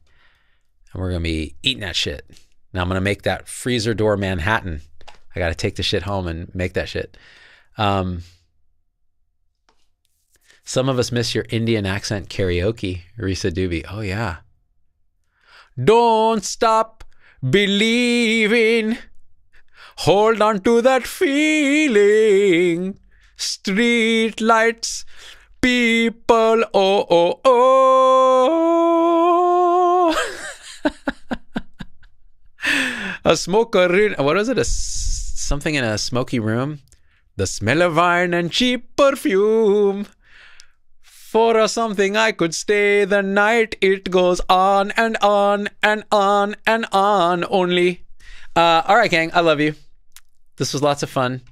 And we're going to be eating that shit. Now I'm going to make that freezer door Manhattan. I got to take the shit home and make that shit. Some of us miss your Indian accent karaoke, Risa Doobie. Oh, yeah. Don't stop believing. Hold on to that feeling. Street lights, people, oh, oh, oh. A smoker in, what was it? Something in a smoky room. The smell of wine and cheap perfume. For something I could stay the night. It goes on and on and on and on only. All right, gang. I love you. This was lots of fun.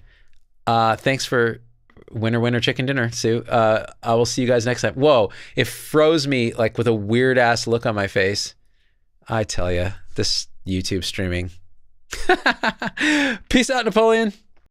Thanks for winner chicken dinner, Sue. I will see you guys next time. Whoa, it froze me like with a weird ass look on my face. I tell you, this YouTube streaming. Peace out, Napoleon.